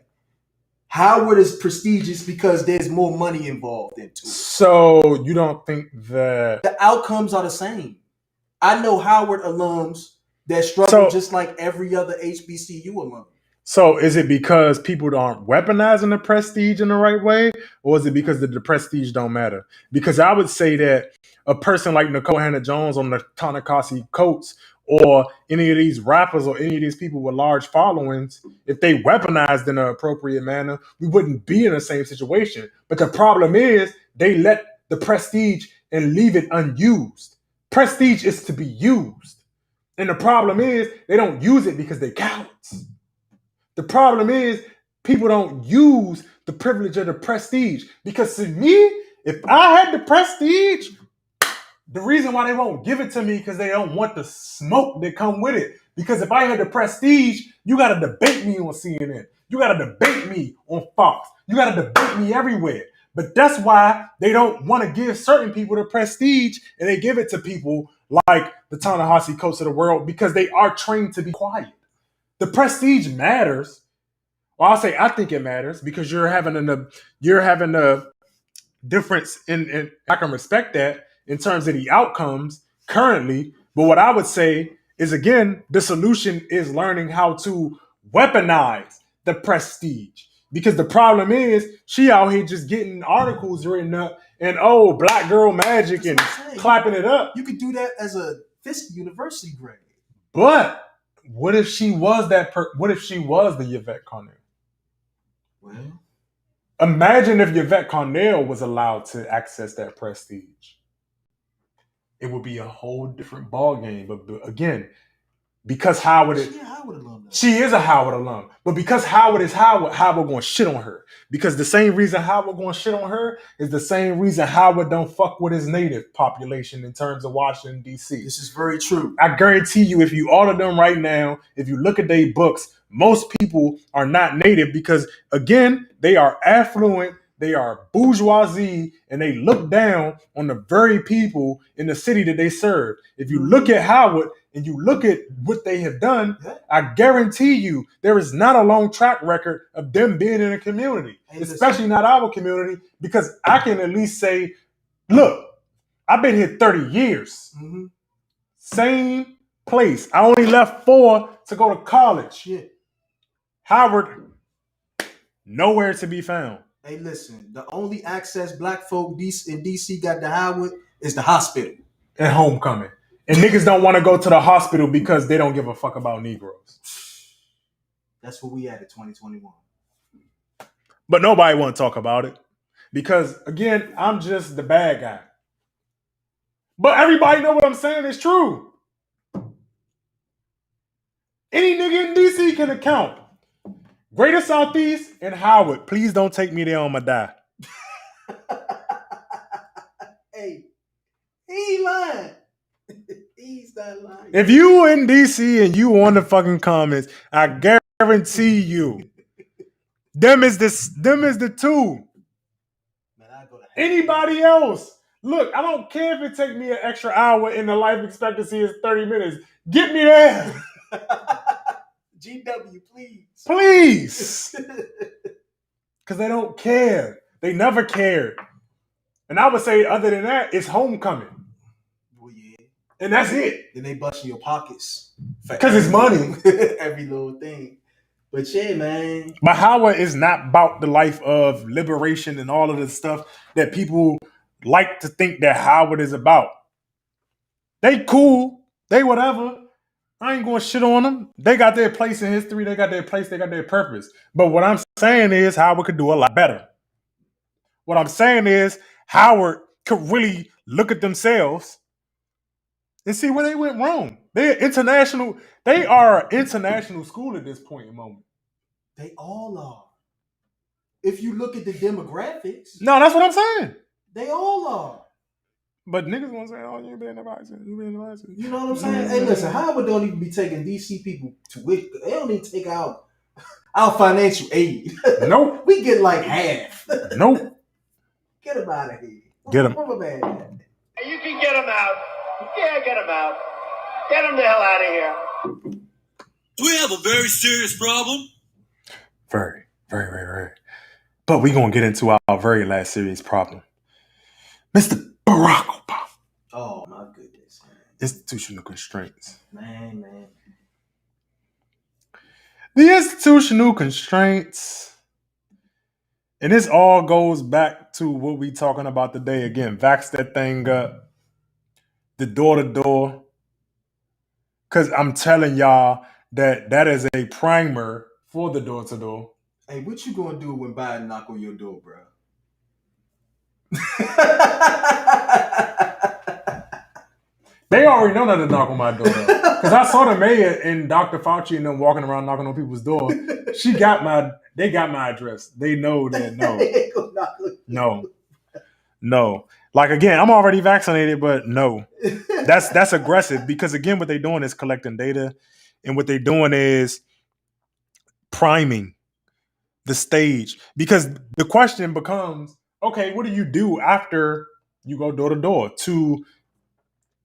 Howard is prestigious because there's more money involved into it. So you don't think that the outcomes are the same? I know Howard alums that struggle just like every other HBCU alum. So is it because people aren't weaponizing the prestige in the right way, or is it because the prestige don't matter? Because I would say that a person like Nicole Hannah-Jones on the Ta-Nehisi Coates or any of these rappers or any of these people with large followings, if they weaponized in an appropriate manner, we wouldn't be in the same situation. But the problem is they let the prestige and leave it unused. Prestige is to be used. And the problem is they don't use it because they're cowards. The problem is people don't use the privilege of the prestige. Because to me, if I had the prestige, the reason why they won't give it to me because they don't want the smoke that come with it. Because if I had the prestige, you got to debate me on CNN. You got to debate me on Fox. You got to debate me everywhere. But that's why they don't want to give certain people the prestige and they give it to people like the Ta-Nehisi Coates of the world because they are trained to be quiet. The prestige matters. Well, I'll say I think it matters because you're having a difference in I can respect that in terms of the outcomes currently. But what I would say is again, the solution is learning how to weaponize the prestige. Because the problem is she out here just getting articles written up and black girl magic and clapping it up. You could do that as a Fisk University grade. But what if she was what if she was the Yvette Cornell? Well, imagine if Yvette Cornell was allowed to access that prestige. It would be a whole different ball game. But again, because Howard is she is a Howard alum. But because Howard is Howard going to shit on her. Because the same reason Howard going to shit on her is the same reason Howard don't fuck with his native population in terms of Washington, D.C. This is very true. I guarantee you, if you order them right now, if you look at their books, most people are not native because, again, they are affluent, they are bourgeoisie, and they look down on the very people in the city that they serve. If you look at Howard and you look at what they have done, I guarantee you there is not a long track record of them being in a community, especially not our community, because I can at least say, look, I've been here 30 years. Mm-hmm. Same place. I only left 4 to go to college. Yeah. Howard, nowhere to be found. Hey, listen, the only access black folk in DC got to Howard is the hospital. And homecoming. And niggas don't want to go to the hospital because they don't give a fuck about Negroes. That's what we had in 2021. But nobody want to talk about it. Because, again, I'm just the bad guy. But everybody know what I'm saying is true. Any nigga in DC can account. Greater Southeast and Howard. Please don't take me there on my die. Hey, he lying. He's not lying. If you in DC and you on the fucking comments, I guarantee you, them is the two. Man, I go to anybody else. Look, I don't care if it take me an extra hour and the life expectancy is 30 minutes. Get me there. GW, please. Please. Because they don't care. They never cared. And I would say, other than that, it's homecoming. Well, yeah. And that's it. Then they bust in your pockets. Because it's money. Every little thing. But yeah, man. But Howard is not about the life of liberation and all of the stuff that people like to think that Howard is about. They cool. They whatever. I ain't going to shit on them. They got their place in history. They got their place. They got their purpose. But what I'm saying is Howard could do a lot better. What I'm saying is Howard could really look at themselves and see where they went wrong. They're international. They are international school at this point in moment. They all are. If you look at the demographics, No, that's what I'm saying. they all are. But niggas want to say, "Oh, you been advising, you been advising." You know what I'm saying? Hey, listen, Howard don't even be taking DC people to it. They don't even take out our financial aid. Nope. We get like half. Nope. Get him out of here. Get him. Where my man at? You can get him out. Yeah, get him out. Get him the hell out of here. We have a very serious problem. Very, very, very, very. But we're going to get into our very last serious problem. Mr. Barack Obama. Oh, my goodness, man. Institutional constraints. Man. The institutional constraints. And this all goes back to what we talking about today. Again, vax that thing up. The door-to-door. Because I'm telling y'all that is a primer for the door-to-door. Hey, what you gonna do when Biden knock on your door, bro? They already know not to knock on my door. Because I saw the mayor and Dr. Fauci and them walking around knocking on people's door. They got my address. They know that no. Like, again, I'm already vaccinated, but no. That's aggressive because, again, what they're doing is collecting data. And what they're doing is priming the stage. Because the question becomes, okay, what do you do after you go door to door to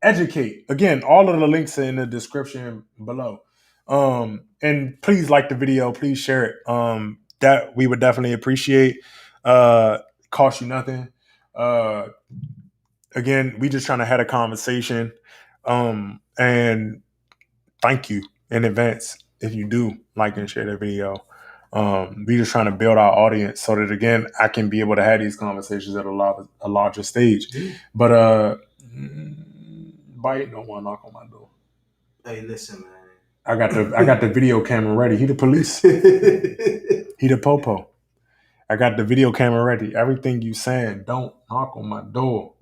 educate? Again, all of the links are in the description below. And please like the video. Please share it. That we would definitely appreciate. Cost you nothing. Again, we just trying to have a conversation. And thank you in advance if you do like and share the video. We just trying to build our audience so that, again, I can be able to have these conversations at a larger stage. But Biden don't want to knock on my door. Hey, listen, man. I got the video camera ready. He the police. He the popo. I got the video camera ready. Everything you saying, don't knock on my door.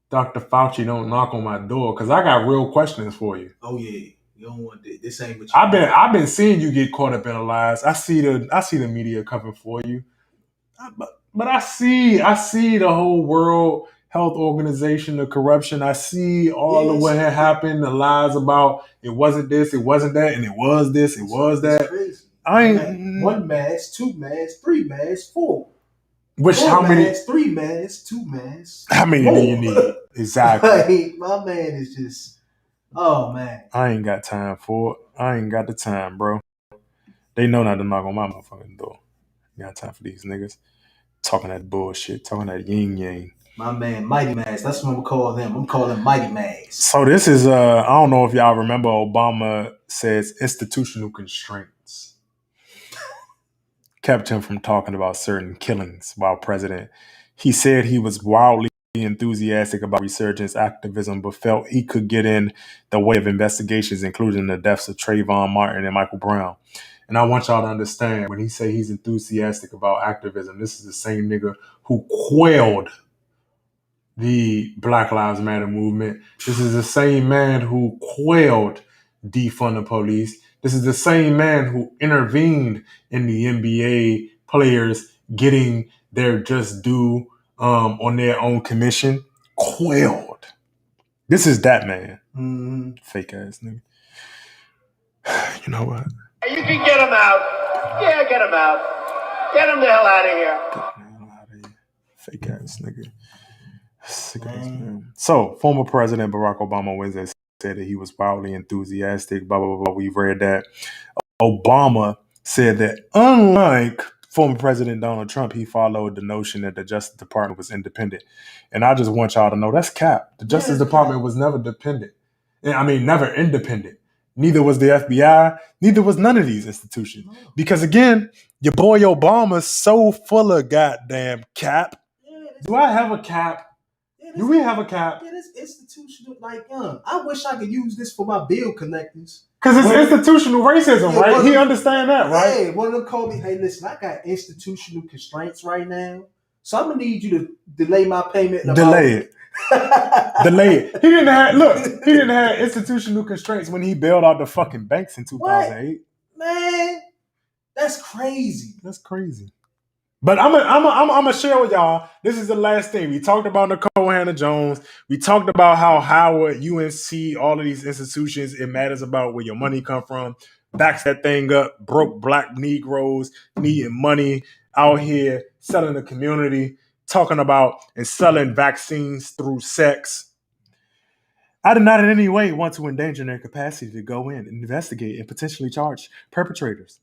Dr. Fauci, don't knock on my door, because I got real questions for you. Oh yeah, you don't want this. This ain't what you. I've been seeing you get caught up in the lies. I see the media covering for you, but I see the whole World Health Organization, the corruption. I see all of what had happened, the lies about it wasn't this, it wasn't that, and it was this, it was that. Crazy. I ain't 1 mask, 2 masks, 3 masks, 4. Which 4 how many? masks, 3 masks, 2 masks. How many do you need? Exactly. Like, my man is just, oh man. I ain't got time for it. I ain't got the time, bro. They know not to knock on my motherfucking door. You got time for these niggas talking that bullshit, talking that yin yang. My man, Mighty Mags. That's what I'm gonna call them. I'm calling them Mighty Mags. So this is I don't know if y'all remember, Obama says institutional constraints kept him from talking about certain killings while president. He said he was wildly enthusiastic about resurgence activism, but felt he could get in the way of investigations, including the deaths of Trayvon Martin and Michael Brown. And I want y'all to understand, when he say he's enthusiastic about activism, this is the same nigga who quelled the Black Lives Matter movement. This is the same man who quelled defund the police. This is the same man who intervened in the NBA players getting their just due on their own commission. Quelled. This is that man. Mm-hmm. Fake ass nigga. You know what? You can get him out. Yeah, get him out. Get him the hell out of here. Get the hell out of here. Fake ass nigga. Sick ass man. So, former President Barack Obama Wednesday said that he was wildly enthusiastic, blah, blah, blah. We've read that. Obama said that unlike former President Donald Trump, he followed the notion that the Justice Department was independent. And I just want y'all to know that's cap. The Justice Department was never dependent. I mean, never independent. Neither was the FBI. Neither was none of these institutions. Because again, your boy Obama's so full of goddamn cap. Do I have a cap? Do we have a cap? Yeah, this institutional, like, I wish I could use this for my bill collectors. Because it's institutional racism, right? He understand that, right? Hey, one of them called me, hey, listen, I got institutional constraints right now, so I'm going to need you to delay my payment. Delay it. Delayed. He didn't have institutional constraints when he bailed out the fucking banks in 2008. What? Man, that's crazy. That's crazy. But I'm gonna share with y'all. This is the last thing we talked about. Nicole Hannah-Jones. We talked about how Howard, UNC, all of these institutions. It matters about where your money come from. Backs that thing up. Broke black Negroes needing money out here selling the community. Talking about and selling vaccines through sex. I did not in any way want to endanger their capacity to go in and investigate and potentially charge perpetrators,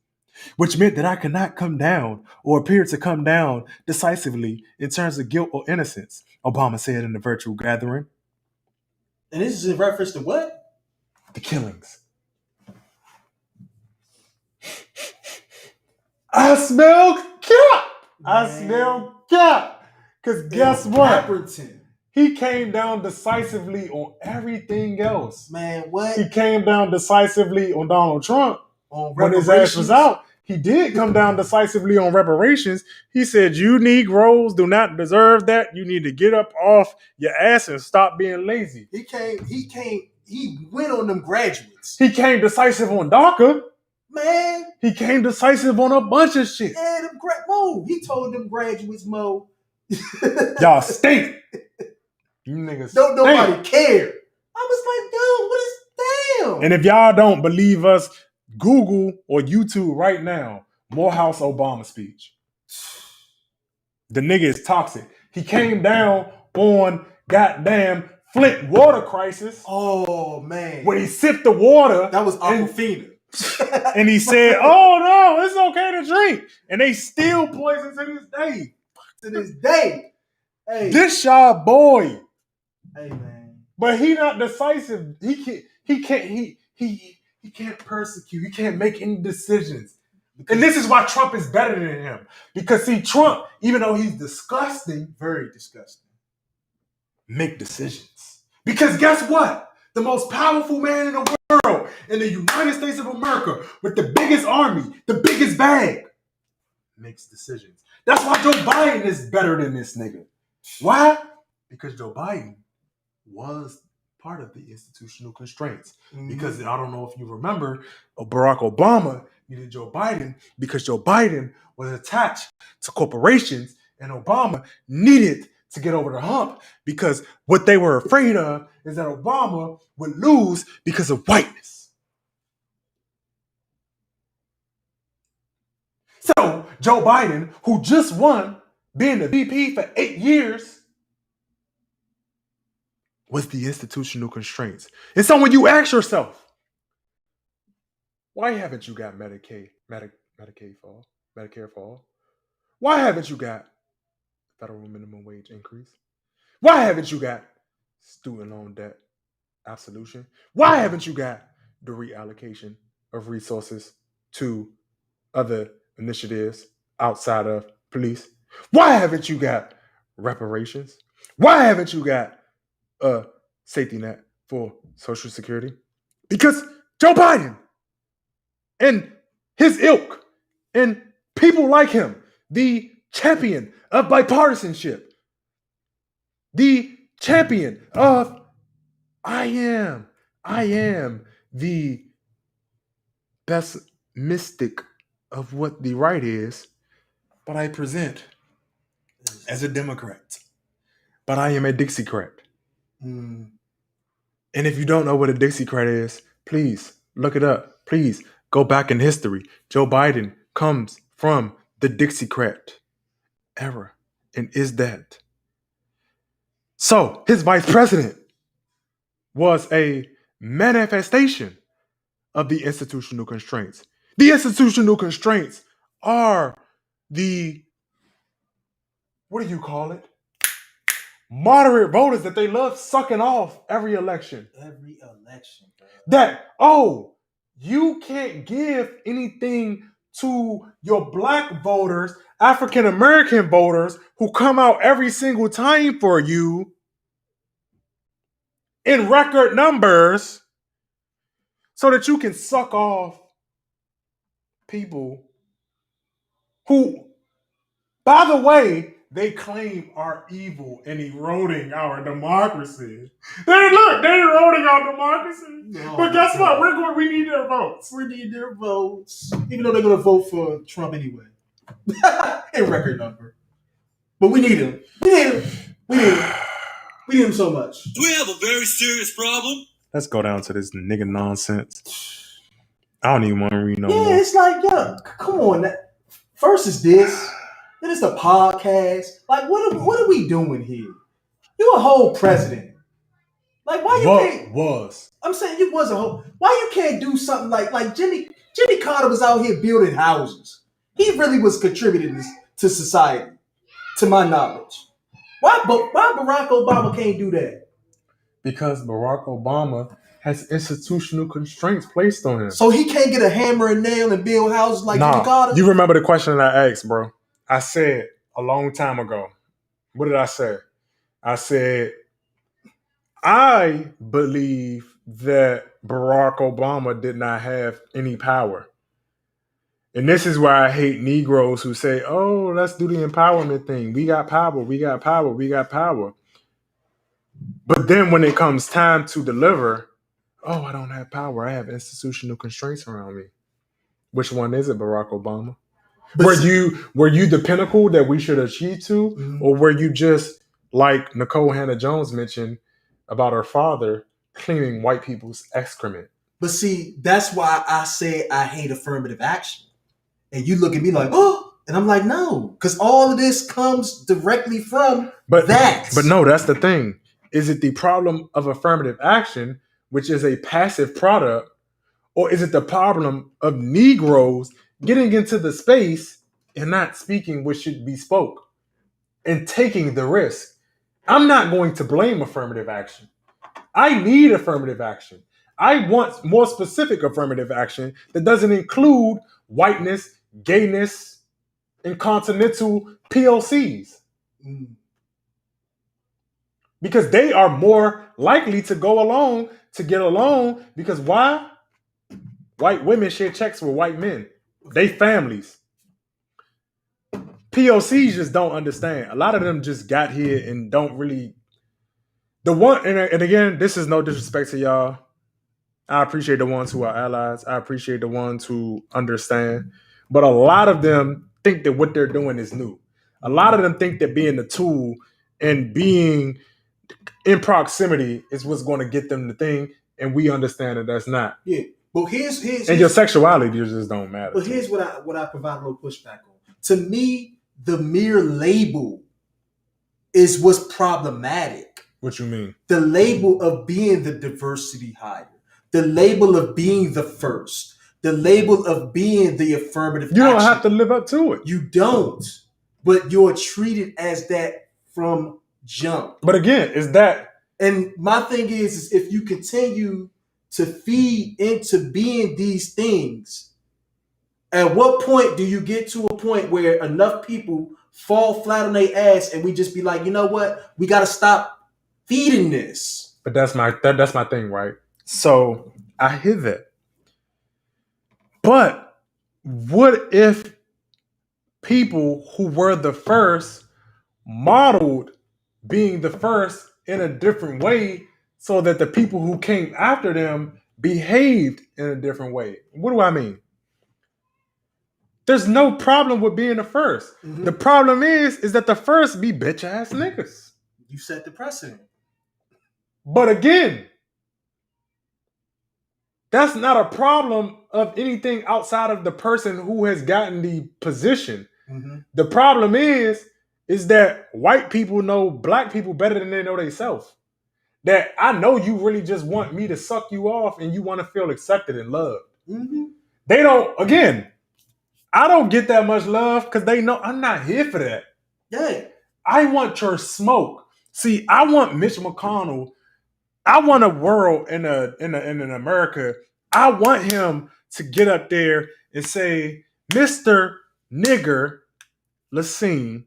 which meant that I could not come down or appear to come down decisively in terms of guilt or innocence, Obama said in a virtual gathering. And this is in reference to what? The killings. I smell cap. I smell cap. Because guess what? Pepperton. He came down decisively on everything else. Man, what? He came down decisively on Donald Trump. On when his ass was out. He did come down decisively on reparations. He said, you Negroes do not deserve that. You need to get up off your ass and stop being lazy. He went on them graduates. He came decisive on DACA. Man. He came decisive on a bunch of shit. Yeah, he told them graduates, Mo. Y'all stink. You niggas don't nobody care. I was like, dude, what is damn? And if y'all don't believe us, Google or YouTube right now, Morehouse Obama speech. The nigga is toxic. He came down on goddamn Flint water crisis. Oh, man. When he sipped the water. That was Aquafina. And he said, oh, no, it's okay to drink. And they still poison to this day. To this day. Hey. This y'all boy. Hey, man. But he not decisive. He can't persecute. He can't make any decisions. And this is why Trump is better than him. Because see, Trump, even though he's disgusting, very disgusting, make decisions. Because guess what? The most powerful man in the world, in the United States of America, with the biggest army, the biggest bag, makes decisions. That's why Joe Biden is better than this nigga. Why? Because Joe Biden was part of the institutional constraints. Mm-hmm. Because I don't know if you remember, Barack Obama needed Joe Biden because Joe Biden was attached to corporations and Obama needed to get over the hump because what they were afraid of is that Obama would lose because of whiteness. So Joe Biden, who just won being the VP for 8 years, was the institutional constraints. And so when you ask yourself, why haven't you got Medicare for all? Why haven't you got federal minimum wage increase? Why haven't you got student loan debt absolution? Why haven't you got the reallocation of resources to other initiatives outside of police? Why haven't you got reparations? Why haven't you got a safety net for Social Security? Because Joe Biden and his ilk and people like him, the champion of bipartisanship, the champion of I am the best mystic of what the right is, but I present as a Democrat. But I am a Dixiecrat. And if you don't know what a Dixiecrat is, please look it up. Please go back in history. Joe Biden comes from the Dixiecrat era and is that. So his vice president was a manifestation of the institutional constraints. The institutional constraints are the, what do you call it? Moderate voters that they love sucking off every election. Every election, bro. That, you can't give anything to your black voters, African American voters who come out every single time for you in record numbers so that you can suck off people who, by the way, they claim are evil and eroding our democracy. They're eroding our democracy. No, but guess what? We need their votes. We need their votes. Even though they're going to vote for Trump anyway. In record number. But we need him. We need him so much. We have a very serious problem. Let's go down to this nigga nonsense. I don't even want to read no more. Yeah, it's like, come on. First is this. Then it's the podcast. Like, what are we doing here? You a whole president. Like, why you can't? Was. I'm saying you was a whole. Why you can't do something like Jimmy Carter was out here building houses. He really was contributing to society, to my knowledge. Why Barack Obama can't do that? Because Barack Obama has institutional constraints placed on him. So he can't get a hammer and nail and build houses like Jimmy Carter? You remember the question that I asked, bro? I said a long time ago. What did I say? I said, I believe that Barack Obama did not have any power. And this is why I hate Negroes who say, oh, let's do the empowerment thing. We got power, we got power, we got power. But then when it comes time to deliver, oh, I don't have power. I have institutional constraints around me. Which one is it, Barack Obama? Were you the pinnacle that we should achieve to? Mm-hmm. Or were you just, like Nicole Hannah-Jones mentioned about her father, cleaning white people's excrement? But see, that's why I say I hate affirmative action. And you look at me like, oh, and I'm like, no, because all of this comes directly from that. But no, that's the thing. Is it the problem of affirmative action, which is a passive product, or is it the problem of Negroes getting into the space and not speaking what should be spoke and taking the risk? I'm not going to blame affirmative action. I need affirmative action. I want more specific affirmative action that doesn't include whiteness, gayness, and continental POCs. Mm. Because they are more likely to go along, to get along, because why? White women share checks with white men. They families. POCs just don't understand. A lot of them just got here and don't really. And again, this is no disrespect to y'all. I appreciate the ones who are allies. I appreciate the ones who understand. But a lot of them think that what they're doing is new. A lot of them think that being the tool and being in proximity is what's going to get them the thing. And we understand that that's not. Yeah. But here's your sexuality just don't matter. But here's what I provide a little pushback on. To me, the mere label is what's problematic. What you mean? The label of being the diversity hire. The label of being the first. The label of being the affirmative You don't action. have to live up to it. You don't. But you're treated as that from jump. But again, is that... And my thing is if you continue to feed into being these things, at what point do you get to a point where enough people fall flat on their ass and we just be like, you know what? We got to stop feeding this. But that's my thing, right? So I hear that. But what if people who were the first modeled being the first in a different way so that the people who came after them behaved in a different way? What do I mean? There's no problem with being the first. Mm-hmm. The problem is that the first be bitch ass niggas. You set the precedent. But again, that's not a problem of anything outside of the person who has gotten the position. Mm-hmm. The problem is that white people know black people better than they know themselves. That I know you really just want me to suck you off and you want to feel accepted and loved. Mm-hmm. They don't, again, I don't get that much love because they know I'm not here for that. Yeah. I want your smoke. See, I want Mitch McConnell. I want a world in an America. I want him to get up there and say, Mr. Nigger Lassine,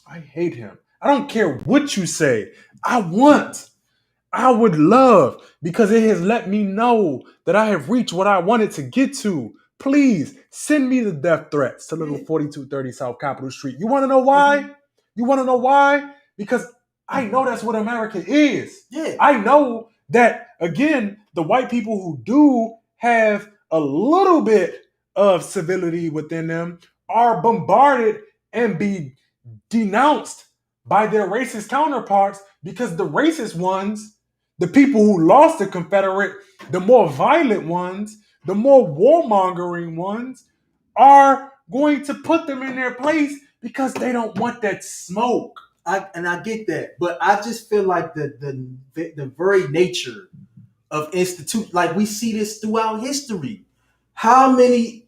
I hate him. I don't care what you say. I would love, because it has let me know that I have reached what I wanted to get to. Please send me the death threats to little 4230 South Capitol Street. You want to know why? Mm-hmm. You want to know why? Because I know that's what America is. Yeah. I know that, again, the white people who do have a little bit of civility within them are bombarded and be denounced by their racist counterparts, because the racist ones, the people who lost the Confederate, the more violent ones, the more warmongering ones, are going to put them in their place because they don't want that smoke. I get that, but I just feel like the very nature of institute, like we see this throughout history. How many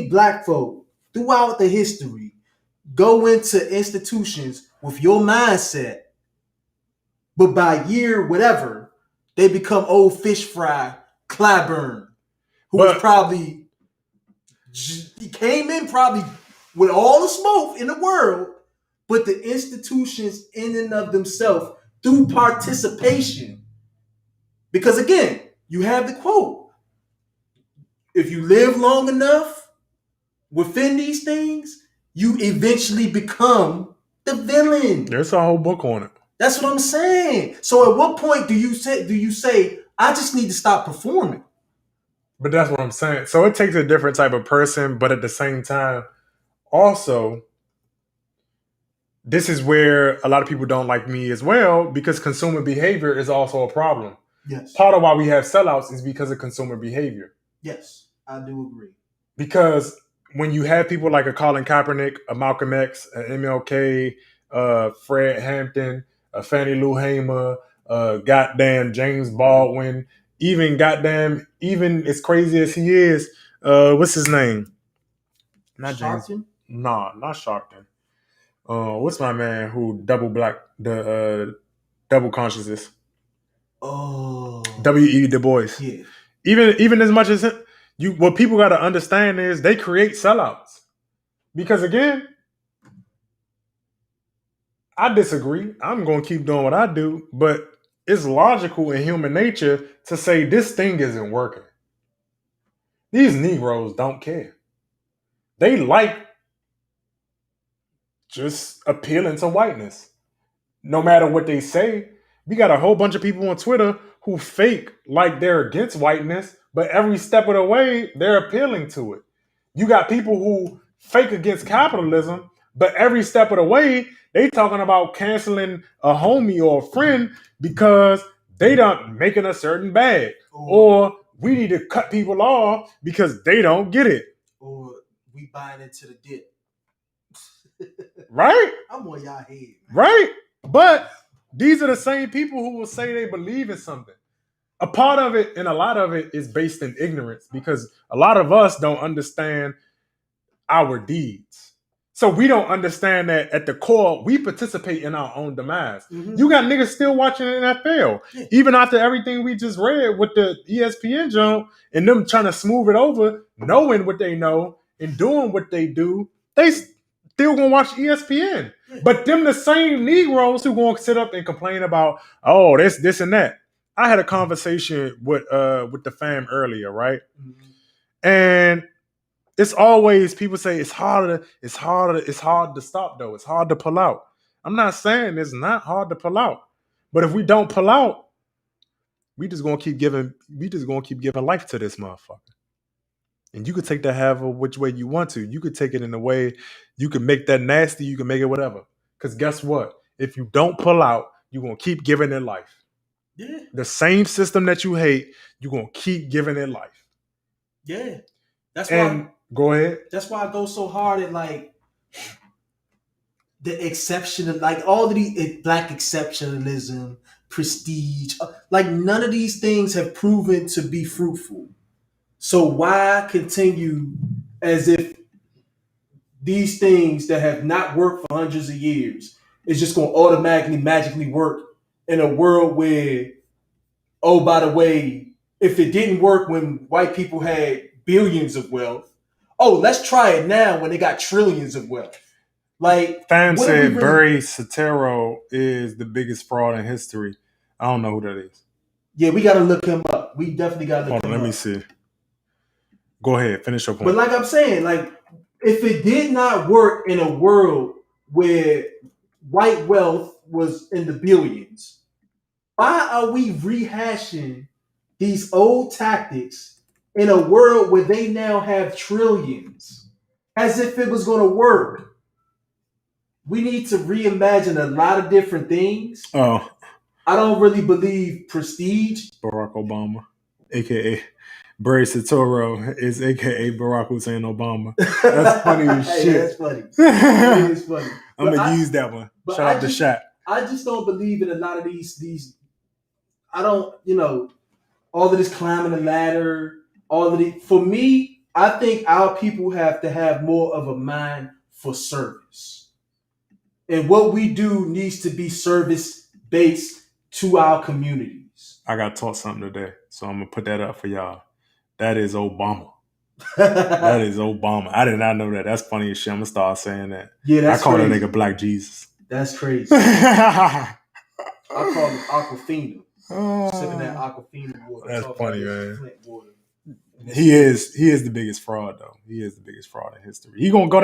black folk throughout the history go into institutions with your mindset, but by year whatever they become old fish fry Clyburn, who was probably he came in probably with all the smoke in the world, but the institutions in and of themselves through participation. Because again, you have the quote: if you live long enough within these things, you eventually become the villain. There's a whole book on it. That's what I'm saying. So at what point do you say I just need to stop performing? But that's what I'm saying. So it takes a different type of person, but at the same time, also, this is where a lot of people don't like me as well, because consumer behavior is also a problem. Yes. Part of why we have sellouts is because of consumer behavior. Yes, I do agree. Because when you have people like a Colin Kaepernick, a Malcolm X, an MLK, Fred Hampton, a Fannie Lou Hamer, goddamn James Baldwin, even as crazy as he is, what's his name? Not Sharpton? James. Nah, not Sharpton. What's my man who double consciousness? Oh, W.E. Du Bois. Yeah. Even as much as what people got to understand is they create sellouts. Because again, I disagree. I'm going to keep doing what I do, but it's logical in human nature to say this thing isn't working. These Negroes don't care. They like just appealing to whiteness. No matter what they say, we got a whole bunch of people on Twitter who fake like they're against whiteness, but every step of the way, they're appealing to it. You got people who fake against capitalism, but every step of the way, they talking about canceling a homie or a friend because they don't making a certain bag. Or we need to cut people off because they don't get it. Or we buying into the dip. Right? I'm on y'all head. Man. Right? But these are the same people who will say they believe in something. A part of it and a lot of it is based in ignorance, because a lot of us don't understand our deeds. So we don't understand that at the core, we participate in our own demise. Mm-hmm. You got niggas still watching the NFL. Yeah. Even after everything we just read with the ESPN jump and them trying to smooth it over, knowing what they know and doing what they do, they still gonna watch ESPN. Yeah. But them the same Negroes who gonna sit up and complain about, oh, this and that. I had a conversation with the fam earlier, right? Mm-hmm. And it's always people say it's hard to stop though. It's hard to pull out. I'm not saying it's not hard to pull out. But if we don't pull out, we just gonna keep giving life to this motherfucker. And you could take that however which way you want to. You could take it in a way, you can make that nasty, you can make it whatever. Because guess what? If you don't pull out, you're gonna keep giving it life. Yeah. The same system that you hate, you're gonna keep giving it life. Yeah. That's why go ahead. That's why I go so hard at like the exception, like all of the black exceptionalism, prestige. Like none of these things have proven to be fruitful. So why continue as if these things that have not worked for hundreds of years is just going to automatically, magically work in a world where, oh, by the way, if it didn't work when white people had billions of wealth, oh, let's try it now when they got trillions of wealth. Like, Fam said Barry Soetoro is the biggest fraud in history. I don't know who that is. Yeah, we got to look him up. We definitely got to look him up. Let me see. Go ahead, finish your point. But like I'm saying, like, if it did not work in a world where white wealth was in the billions. Why are we rehashing these old tactics in a world where they now have trillions, as if it was going to work? We need to reimagine a lot of different things. Oh, I don't really believe prestige. Barack Obama, aka Barry Satoro, is aka Barack Hussein Obama. That's funny as Hey, shit. that's funny. It is funny. I'm gonna use that one. Shout out to Shaq. I just don't believe in a lot of these. I don't, all of this climbing the ladder, all of the. For me, I think our people have to have more of a mind for service, and what we do needs to be service based to our communities. I got taught something today, so I'm gonna put that up for y'all. That is Obama. That is Obama. I did not know that. That's funny as shit. I'm gonna start saying that. Yeah, that's I call crazy. that nigga Black Jesus. That's crazy. I call him Aquafina. Sipping that Aquafina water. That's funny, man. Flint water. He is the biggest fraud though. He is the biggest fraud in history. He gonna go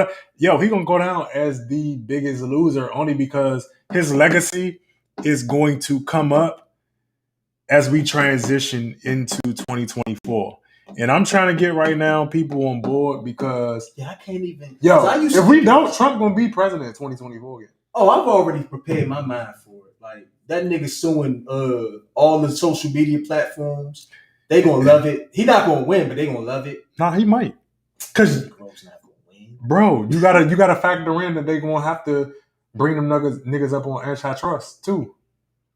down as the biggest loser only because his legacy is going to come up as we transition into 2024. And I'm trying to get right now people on board because I can't even. If we don't, Trump gonna be president in 2024 again. Oh, I've already prepared my mind for it. Like that nigga suing all the social media platforms. They gonna love it. He not gonna win, but they gonna love it. Nah, he might. Cause not gonna win. Bro, you gotta factor in that they gonna have to bring them niggas up on antitrust too.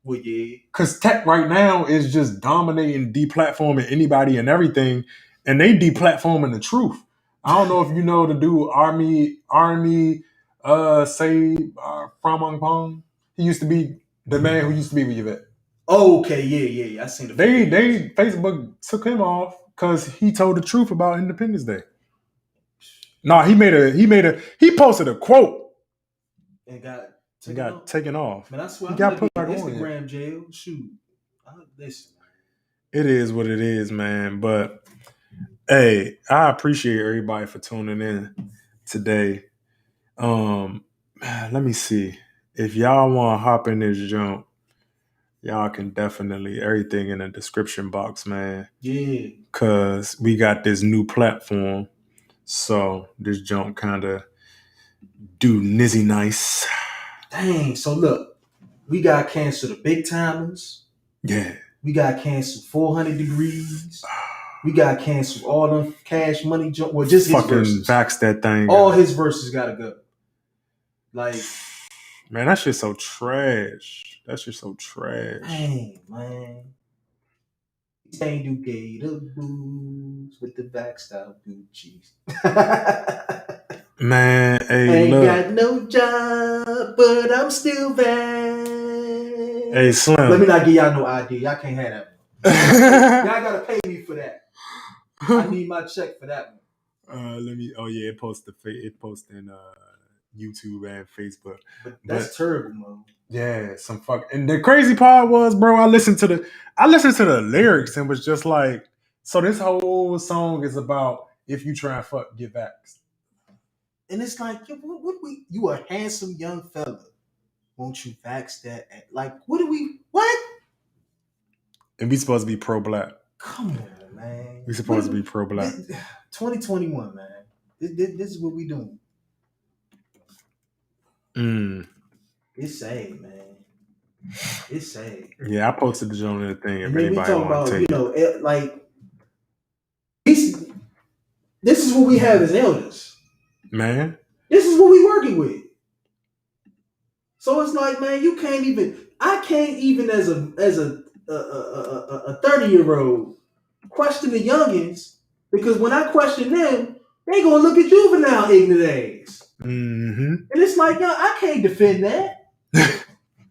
Well, yeah. Cause tech right now is just dominating, deplatforming anybody and everything, and they deplatforming the truth. I don't know if you know the dude Army from Hong Kong. He used to be the man who used to be with Yvette. Oh, okay, yeah. I seen the. They Facebook took him off because he told the truth about Independence Day. No, he posted a quote and got taken off. Man, I swear, he I'm got put in back Instagram on jail. Shoot, listen. It is what it is, man. But hey, I appreciate everybody for tuning in today. Let me see. If y'all want to hop in this jump, y'all can definitely, everything in the description box, man. Yeah. Because we got this new platform. So this jump kind of do nizzy nice. Dang. So look, we got canceled the big timers. Yeah. We got canceled 400 degrees. We got canceled all them cash money jump. Well, just his verses. Vax that thing. All his verses gotta go. Like, man, that shit's so trash. Dang, man. Ain't do gator boots with the back style Gucci. Man, hey, ain't look. got no job, but I'm still there. Hey, Slim. Let me not give y'all no idea. Y'all can't have that one. Y'all gotta pay me for that. I need my check for that one. It posted in YouTube and Facebook. But that's terrible, man. Yeah, some fuck. And the crazy part was, bro, I listened to the lyrics and was just like, so this whole song is about if you try and fuck, get vaxxed. And it's like, you a handsome young fella. Won't you vax that? Like, what? And we supposed to be pro-black. Come on, man. We supposed to be pro-black. 2021, man. This is what we doing. It's sad, man. It's sad. Yeah, I posted the joint in the thing. If anybody we talk want to take it. This is what we have as elders. Man. This is what we working with. So it's like, man, I can't even as a 30-year-old question the youngins, because when I question them, they gonna look at juvenile ignorant ass. Mm-hmm. And it's like, yo, I can't defend that.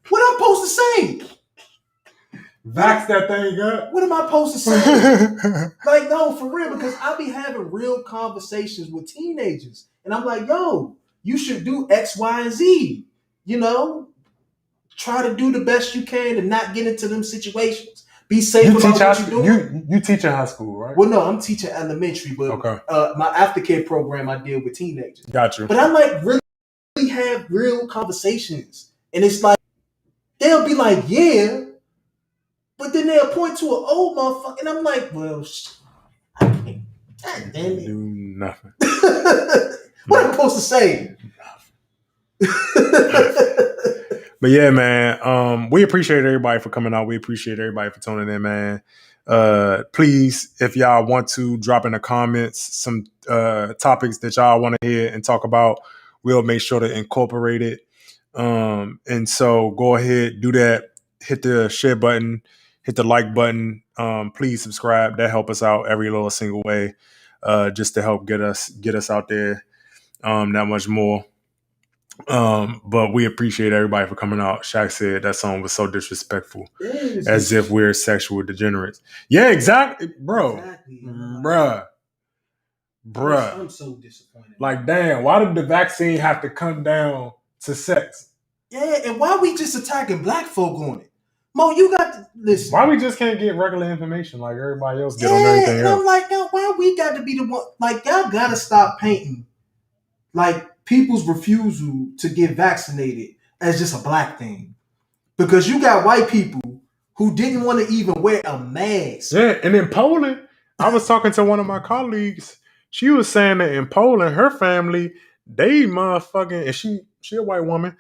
What am I supposed to say? Vax that thing up. What am I supposed to say? Like, no, for real, because I be having real conversations with teenagers. And I'm like, yo, you should do X, Y, and Z. Try to do the best you can and not get into them situations. Be safe about what you're doing. You teach in high school, right? Well, no, I'm teaching elementary, but okay. My aftercare program I deal with teenagers. Got you. But I like really have real conversations And it's like, they'll be like, yeah, but then they'll point to an old motherfucker, and I'm like, well, I can't. God damn it. Do nothing. What am I supposed to say? But yeah, man, we appreciate everybody for coming out. We appreciate everybody for tuning in, man. Please, if y'all want to drop in the comments some topics that y'all want to hear and talk about, we'll make sure to incorporate it. And so go ahead, do that. Hit the share button, hit the like button. Please subscribe. That help us out every little single way, just to help get us out there that much more. But we appreciate everybody for coming out. Shaq said that song was so disrespectful, as if we're sexual degenerates. Yeah, exactly, bro. Exactly. Bruh. I'm so disappointed. Like, damn, why did the vaccine have to come down to sex? Yeah, and why we just attacking black folk on it? Mo, you got to listen. Why we just can't get regular information like everybody else get on everything and else? I'm like, yo, why we got to be the one? Like, y'all got to stop painting like people's refusal to get vaccinated as just a black thing. Because you got white people who didn't want to even wear a mask. Yeah, and in Poland, I was talking to one of my colleagues. She was saying that in Poland, her family, they motherfucking, and she a white woman.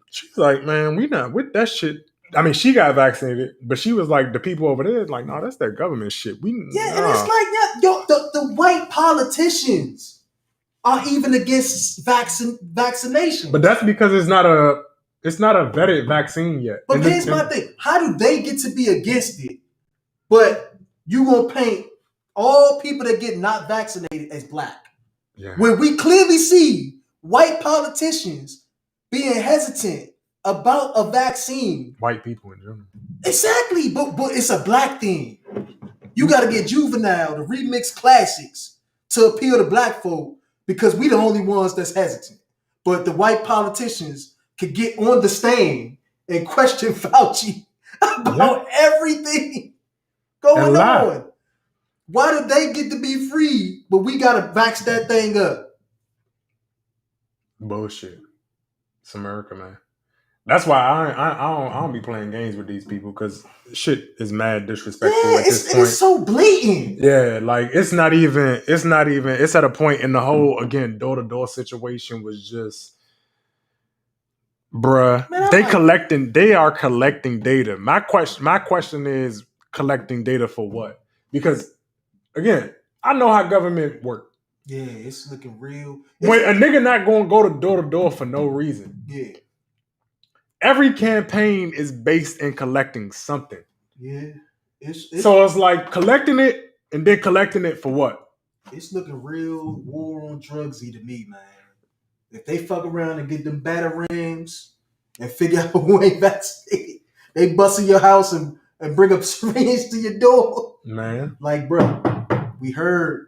She's like, man, we not with that shit. I mean, she got vaccinated, but she was like, the people over there, like, no, that's that government shit. And it's like, yo, the white politicians are even against vaccination. But that's because it's not a vetted vaccine yet. But here's my thing: how do they get to be against it? But you gonna paint all people that get not vaccinated as black? Yeah. When we clearly see white politicians being hesitant about a vaccine. White people in general. Exactly, but it's a black thing. You got to get Juvenile to remix classics to appeal to black folk because we the only ones that's hesitant. But the white politicians could get on the stand and question Fauci about everything going on. Why do they get to be free, but we got to vax that thing up? Bullshit. It's America, man. That's why I don't be playing games with these people because shit is mad disrespectful at this point. It's so blatant. Yeah, like it's not even. It's at a point in the whole door-to-door situation was just, bruh. Man, they are collecting data. My question is collecting data for what? Because again, I know how government work. Yeah, it's looking real. When a nigga not going to go door to door for no reason. Yeah. Every campaign is based in collecting something. Yeah. So it's like collecting it and then collecting it for what? It's looking real war on drugsy to me, man. If they fuck around and get them batarangs and figure out who ain't vaccinated, they bust in your house and bring up syringes to your door. Man. Like, bro, we heard.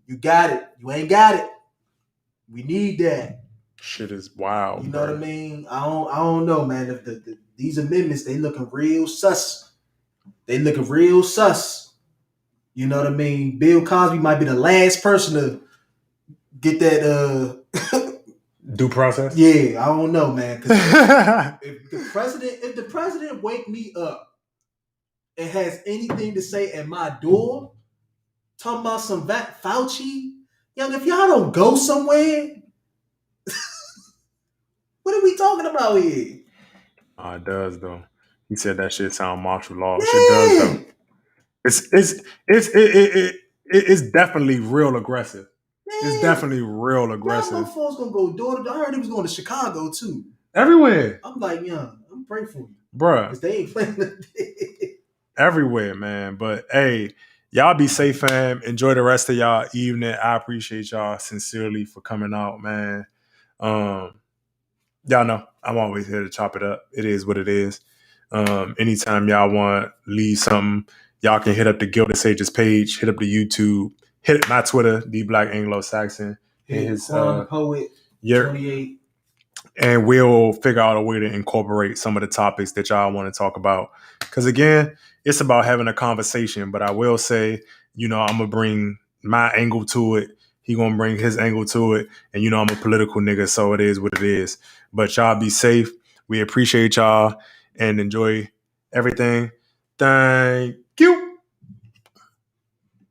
You got it. You ain't got it. We need that. Shit is wild. You know what I mean? I don't know, man. If these amendments, they looking real sus. You know what I mean? Bill Cosby might be the last person to get that due process. Yeah, I don't know, man. if the president wake me up and has anything to say at my door, talking about some Fauci, young, if y'all don't go somewhere, what are we talking about here? It does though. He said that shit sound martial law. Yeah. Shit does though. It's definitely real aggressive. Yeah. It's definitely real aggressive. Y'all folks gonna go door to door. I heard he was going to Chicago too. Everywhere. I'm like, young, I'm praying for you, bruh. Because they ain't playing everywhere, man. But hey, y'all be safe, fam. Enjoy the rest of y'all evening. I appreciate y'all sincerely for coming out, man. Y'all know I'm always here to chop it up. It is what it is. Anytime y'all want to leave something, y'all can hit up the Gilded Sages page, hit up the YouTube, hit my Twitter, the Black Anglo-Saxon. His Poet 28. And we'll figure out a way to incorporate some of the topics that y'all want to talk about. Because again, it's about having a conversation. But I will say, I'm going to bring my angle to it. He gonna bring his angle to it. And you know I'm a political nigga, so it is what it is. But y'all be safe. We appreciate y'all and enjoy everything. Thank